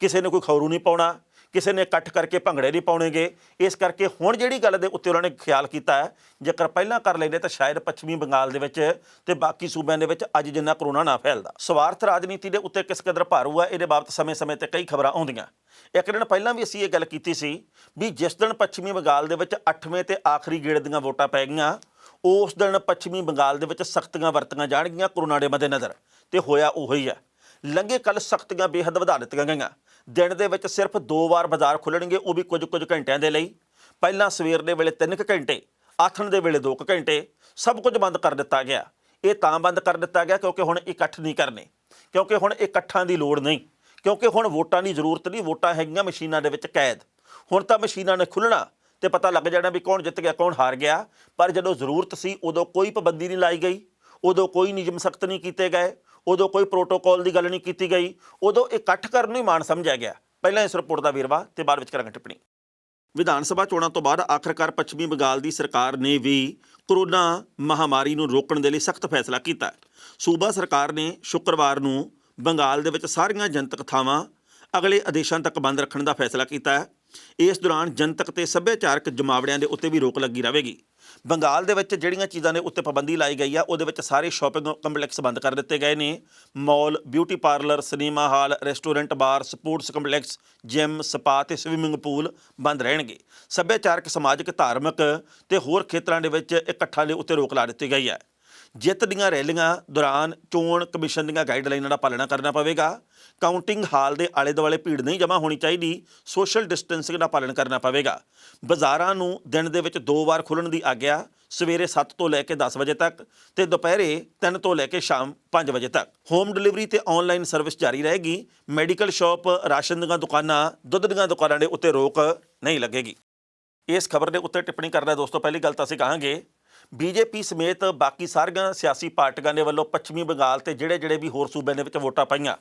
S1: ਕਿਸੇ ਨੇ ਕੋਈ ਖੌਰੂ ਨਹੀਂ ਪਾਉਣਾ, ਕਿਸੇ ਨੇ ਇਕੱਠ ਕਰਕੇ ਭੰਗੜੇ ਨਹੀਂ ਪਾਉਣਗੇ। ਇਸ ਕਰਕੇ ਹੁਣ ਜਿਹੜੀ ਗੱਲ ਦੇ ਉੱਤੇ ਉਹਨਾਂ ਨੇ ਖਿਆਲ ਕੀਤਾ ਹੈ, ਜੇਕਰ ਪਹਿਲਾਂ ਕਰ ਲੈਂਦੇ ਤਾਂ ਸ਼ਾਇਦ ਪੱਛਮੀ ਬੰਗਾਲ ਦੇ ਵਿੱਚ ਤੇ ਬਾਕੀ ਸੂਬਿਆਂ ਦੇ ਵਿੱਚ ਅੱਜ ਜਿੰਨਾ ਕਰੋਨਾ ਨਾ ਫੈਲਦਾ। ਸਵਾਰਥ ਰਾਜਨੀਤੀ ਦੇ ਉੱਤੇ ਕਿਸ ਕਦਰ ਭਾਰੂ ਹੈ, ਇਹਦੇ ਬਾਬਤ ਸਮੇਂ-ਸਮੇਂ ਤੇ ਕਈ ਖਬਰਾਂ ਆਉਂਦੀਆਂ। ਇੱਕ ਦਿਨ ਪਹਿਲਾਂ ਵੀ ਅਸੀਂ ਇਹ ਗੱਲ ਕੀਤੀ ਸੀ ਵੀ ਜਿਸ ਦਿਨ ਪੱਛਮੀ ਬੰਗਾਲ ਦੇ ਵਿੱਚ 8ਵੇਂ ਤੇ ਆਖਰੀ ਗੇੜ ਦੀਆਂ ਵੋਟਾਂ ਪੈ ਗਈਆਂ, ਉਸ ਦਿਨ ਪੱਛਮੀ ਬੰਗਾਲ ਦੇ ਵਿੱਚ ਸਖਤੀਆਂ ਵਰਤੀਆਂ ਜਾਣਗੀਆਂ ਕਰੋਨਾ ਦੇ ਮੱਦੇਨਜ਼ਰ, ਤੇ ਹੋਇਆ ਉਹੀ ਹੈ। ਲੰਘੇ ਕੱਲ੍ਹ ਸਖਤੀਆਂ ਬੇਹੱਦ ਵਧਾ ਦਿੱਤੀਆਂ ਗਈਆਂ। ਦਿਨ ਦੇ ਵਿੱਚ ਸਿਰਫ 2 ਵਾਰ ਬਾਜ਼ਾਰ ਖੁੱਲ੍ਹਣਗੇ, ਉਹ ਵੀ ਕੁਝ ਘੰਟਿਆਂ ਦੇ ਲਈ। ਪਹਿਲਾਂ ਸਵੇਰ ਦੇ ਵੇਲੇ 3 ਘੰਟੇ, ਆਥਣ ਦੇ ਵੇਲੇ 2 ਘੰਟੇ, ਸਭ ਕੁਝ ਬੰਦ ਕਰ ਦਿੱਤਾ ਗਿਆ। ਇਹ ਤਾਂ ਬੰਦ ਕਰ ਦਿੱਤਾ ਗਿਆ ਕਿਉਂਕਿ ਹੁਣ ਇਕੱਠ ਨਹੀਂ ਕਰਨੇ, ਕਿਉਂਕਿ ਹੁਣ ਇਕੱਠਾਂ ਦੀ ਲੋੜ ਨਹੀਂ, ਕਿਉਂਕਿ ਹੁਣ ਵੋਟਾਂ ਦੀ ਜ਼ਰੂਰਤ ਨਹੀਂ। ਵੋਟਾਂ ਹੈਗੀਆਂ ਮਸ਼ੀਨਾਂ ਦੇ ਵਿੱਚ ਕੈਦ। ਹੁਣ ਤਾਂ ਮਸ਼ੀਨਾਂ ਨੇ ਖੁੱਲ੍ਹਣਾ ਤੇ ਪਤਾ ਲੱਗ ਜਾਣਾ ਵੀ ਕੌਣ ਜਿੱਤ ਗਿਆ, ਕੌਣ ਹਾਰ ਗਿਆ। ਪਰ ਜਦੋਂ ਜ਼ਰੂਰਤ ਸੀ ਉਦੋਂ ਕੋਈ ਪਾਬੰਦੀ ਨਹੀਂ ਲਾਈ ਗਈ, ਉਦੋਂ ਕੋਈ ਨਿਯਮ ਸਖਤ ਨਹੀਂ ਕੀਤੇ ਗਏ, ਉਦੋਂ ਕੋਈ ਪ੍ਰੋਟੋਕੋਲ ਦੀ ਗੱਲ ਨਹੀਂ ਕੀਤੀ ਗਈ, ਉਦੋਂ ਇਕੱਠ ਕਰਨ ਨੂੰ ਹੀ ਮਾਣ ਸਮਝਿਆ ਗਿਆ। ਪਹਿਲਾਂ ਇਸ ਰਿਪੋਰਟ ਦਾ ਵੇਰਵਾ ਤੇ ਬਾਅਦ ਵਿੱਚ ਕਰਾਂਗੇ ਟਿੱਪਣੀ। ਵਿਧਾਨ ਸਭਾ ਚੋਣਾਂ ਤੋਂ ਬਾਅਦ ਆਖਰਕਾਰ ਪੱਛਮੀ ਬੰਗਾਲ ਦੀ ਸਰਕਾਰ ਨੇ ਵੀ ਕਰੋਨਾ ਮਹਾਮਾਰੀ ਨੂੰ ਰੋਕਣ ਦੇ ਲਈ ਸਖਤ ਫੈਸਲਾ ਕੀਤਾ। ਸੂਬਾ ਸਰਕਾਰ ਨੇ ਸ਼ੁੱਕਰਵਾਰ ਨੂੰ ਬੰਗਾਲ ਦੇ ਵਿੱਚ ਸਾਰੀਆਂ ਜਨਤਕ ਥਾਵਾਂ ਅਗਲੇ ਆਦੇਸ਼ਾਂ ਤੱਕ ਬੰਦ ਰੱਖਣ ਦਾ ਫੈਸਲਾ ਕੀਤਾ ਹੈ। ਇਸ ਦੌਰਾਨ ਜਨਤਕ ਤੇ ਸੱਭਿਆਚਾਰਕ ਜਮਾਵੜਿਆਂ ਦੇ ਉੱਤੇ ਵੀ ਰੋਕ ਲੱਗੀ ਰਹੇਗੀ। ਬੰਗਾਲ ਦੇ ਵਿੱਚ ਜਿਹੜੀਆਂ ਚੀਜ਼ਾਂ ਦੇ ਉੱਤੇ ਪਾਬੰਦੀ ਲਾਈ ਗਈ ਆ, ਉਹਦੇ ਵਿੱਚ ਸਾਰੇ ਸ਼ਾਪਿੰਗ ਕੰਪਲੈਕਸ ਬੰਦ ਕਰ ਦਿੱਤੇ ਗਏ ਨੇ। Mall, beauty parlour, cinema hall, restaurant, bar, sports complex, gym, spa ਤੇ ਸਵਿਮਿੰਗ ਪੂਲ ਬੰਦ ਰਹਿਣਗੇ। ਸੱਭਿਆਚਾਰਕ, ਸਮਾਜਿਕ, ਧਾਰਮਿਕ ਤੇ ਹੋਰ ਖੇਤਰਾਂ ਦੇ ਵਿੱਚ ਇਕੱਠਾਂ ਦੇ ਉੱਤੇ ਰੋਕ ਲਾ ਦਿੱਤੀ ਗਈ ਹੈ। ਜਿੱਤ ਦੀਆਂ ਰੈਲੀਆਂ ਦੌਰਾਨ ਚੋਣ ਕਮਿਸ਼ਨ ਦੀਆਂ ਗਾਈਡਲਾਈਨਾਂ ਦਾ ਪਾਲਣਾ ਕਰਨਾ ਪਵੇਗਾ। ਕਾਊਂਟਿੰਗ ਹਾਲ ਦੇ ਆਲੇ ਦੁਆਲੇ ਭੀੜ ਨਹੀਂ ਜਮ੍ਹਾਂ ਹੋਣੀ ਚਾਹੀਦੀ। ਸੋਸ਼ਲ ਡਿਸਟੈਂਸਿੰਗ ਦਾ ਪਾਲਣ ਕਰਨਾ ਪਵੇਗਾ। ਬਾਜ਼ਾਰਾਂ ਨੂੰ ਦਿਨ ਦੇ ਵਿੱਚ 2 ਵਾਰ ਖੁੱਲ੍ਹਣ ਦੀ ਆਗਿਆ, ਸਵੇਰੇ 7 ਤੋਂ ਲੈ ਕੇ 10 ਵਜੇ ਤੱਕ ਤੇ ਦੁਪਹਿਰੇ 3 ਤੋਂ ਲੈ ਕੇ ਸ਼ਾਮ 5 ਵਜੇ ਤੱਕ। ਹੋਮ ਡਿਲੀਵਰੀ ਤੇ ਆਨਲਾਈਨ ਸਰਵਿਸ ਜਾਰੀ ਰਹੇਗੀ। ਮੈਡੀਕਲ ਸ਼ਾਪ, ਰਾਸ਼ਨ ਦੀਆਂ ਦੁਕਾਨਾਂ, ਦੁੱਧ ਦੀਆਂ ਦੁਕਾਨਾਂ ਦੇ ਉੱਤੇ ਰੋਕ ਨਹੀਂ ਲੱਗੇਗੀ। ਇਸ ਖਬਰ ਦੇ ਉੱਤੇ ਟਿੱਪਣੀ ਕਰਦਾ ਦੋਸਤੋ, ਪਹਿਲੀ ਗੱਲ ਤਾਂ ਅਸੀਂ ਕਹਾਂਗੇ ਬੀਜੇਪੀ ਸਮੇਤ ਬਾਕੀ ਸਾਰੀਆਂ ਸਿਆਸੀ ਪਾਰਟੀਆਂ ਦੇ ਵੱਲੋਂ ਪੱਛਮੀ ਬੰਗਾਲ ਤੇ ਜਿਹੜੇ ਵੀ ਹੋਰ ਸੂਬਿਆਂ ਦੇ ਵਿੱਚ ਵੋਟਾਂ ਪਾਈਆਂ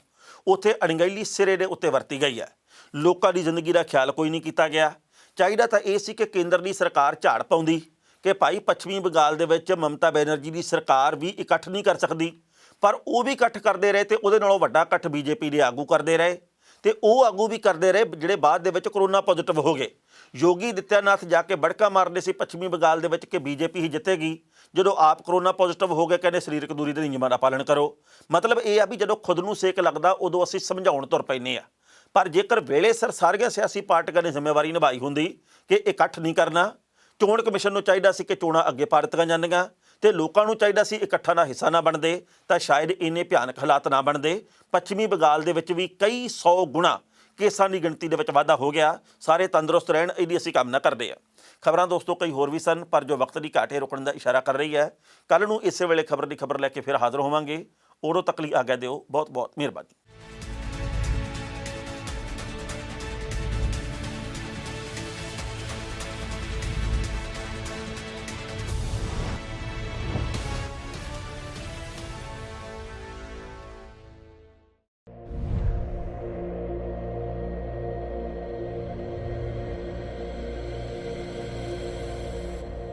S1: ਉੱਥੇ ਅਣਗਹਿਲੀ ਸਿਰੇ ਦੇ ਉੱਤੇ ਵਰਤੀ ਗਈ ਹੈ। ਲੋਕਾਂ ਦੀ ਜ਼ਿੰਦਗੀ ਦਾ ਖਿਆਲ ਕੋਈ ਨਹੀਂ ਕੀਤਾ ਗਿਆ। ਚਾਹੀਦਾ ਤਾਂ ਇਹ ਸੀ ਕਿ ਕੇਂਦਰ ਦੀ ਸਰਕਾਰ ਝਾੜ ਪਾਉਂਦੀ ਕਿ ਭਾਈ ਪੱਛਮੀ ਬੰਗਾਲ ਦੇ ਵਿੱਚ ਮਮਤਾ ਬੈਨਰਜੀ ਦੀ ਸਰਕਾਰ ਵੀ ਇਕੱਠ ਨਹੀਂ ਕਰ ਸਕਦੀ, ਪਰ ਉਹ ਵੀ ਇਕੱਠ ਕਰਦੇ ਰਹੇ ਤੇ ਉਹਦੇ ਨਾਲੋਂ ਵੱਡਾ ਇਕੱਠ ਬੀਜੇਪੀ ਦੇ ਆਗੂ ਕਰਦੇ ਰਹੇ ਤੇ ਉਹ ਆਗੂ ਵੀ ਕਰਦੇ ਰਹੇ ਜਿਹੜੇ ਬਾਅਦ ਦੇ ਵਿੱਚ ਕਰੋਨਾ ਪੋਜ਼ਿਟਿਵ ਹੋ ਗਏ। ਯੋਗੀ ਆਦਿੱਤਿਆਨਾਥ ਜਾ ਕੇ ਬੜਕਾ ਮਾਰਦੇ ਸੀ ਪੱਛਮੀ ਬੰਗਾਲ ਦੇ ਵਿੱਚ ਕਿ ਬੀਜੇਪੀ ਹੀ ਜਿੱਤੇਗੀ। ਜਦੋਂ ਆਪ ਕਰੋਨਾ ਪੋਜ਼ਿਟਿਵ ਹੋ ਗਏ ਕਹਿੰਦੇ ਸਰੀਰਕ ਦੂਰੀ ਦੇ ਨਿਯਮਾਂ ਦਾ ਪਾਲਣ ਕਰੋ। ਮਤਲਬ ਇਹ ਆ ਵੀ ਜਦੋਂ ਖੁਦ ਨੂੰ ਸੇਕ ਲੱਗਦਾ ਉਦੋਂ ਅਸੀਂ ਸਮਝਾਉਣ ਤੁਰ ਪੈਂਦੇ ਆ। ਪਰ ਜੇਕਰ ਵੇਲੇ ਸਿਰ ਸਾਰੀਆਂ ਸਿਆਸੀ ਪਾਰਟੀਆਂ ਨੇ ਜ਼ਿੰਮੇਵਾਰੀ ਨਿਭਾਈ ਹੁੰਦੀ ਕਿ ਇਕੱਠ ਨਹੀਂ ਕਰਨਾ, ਚੋਣ ਕਮਿਸ਼ਨ ਨੂੰ ਚਾਹੀਦਾ ਸੀ ਕਿ ਚੋਣਾਂ ਅੱਗੇ ਪਾਰਟੀਆਂ ਜਾਂਦੀਆਂ ਤੇ ਲੋਕਾਂ ਨੂੰ ਚਾਹੀਦਾ ਸੀ ਇਕੱਠਾਂ ਦਾ ਹਿੱਸਾ ਨਾ ਬਣਦੇ, ਤਾਂ ਸ਼ਾਇਦ ਇੰਨੇ ਭਿਆਨਕ ਹਾਲਾਤ ਨਾ ਬਣਦੇ। ਪੱਛਮੀ ਬੰਗਾਲ ਦੇ ਵਿੱਚ ਵੀ ਕਈ 100 ਗੁਣਾ ਕੇਸਾਂ ਦੀ ਗਿਣਤੀ ਦੇ ਵਿੱਚ ਵਾਧਾ ਹੋ ਗਿਆ। ਸਾਰੇ ਤੰਦਰੁਸਤ ਰਹਿਣ, ਇਹਦੀ ਅਸੀਂ ਕਾਮਨਾ ਕਰਦੇ ਹਾਂ। ਖਬਰਾਂ ਦੋਸਤੋ ਕਈ ਹੋਰ ਵੀ ਸਨ, ਪਰ ਜੋ ਵਕਤ ਦੀ ਘਾਟ ਹੈ ਰੁਕਣ ਦਾ ਇਸ਼ਾਰਾ ਕਰ ਰਹੀ ਹੈ। ਕੱਲ੍ਹ ਨੂੰ ਇਸੇ ਵੇਲੇ ਖਬਰ ਦੀ ਖਬਰ ਲੈ ਕੇ ਫਿਰ ਹਾਜ਼ਰ ਹੋਵਾਂਗੇ। ਉਦੋਂ ਤੱਕ ਲਈ ਆਗਿਆ ਦਿਓ। ਬਹੁਤ ਬਹੁਤ ਮਿਹਰਬਾਨੀ।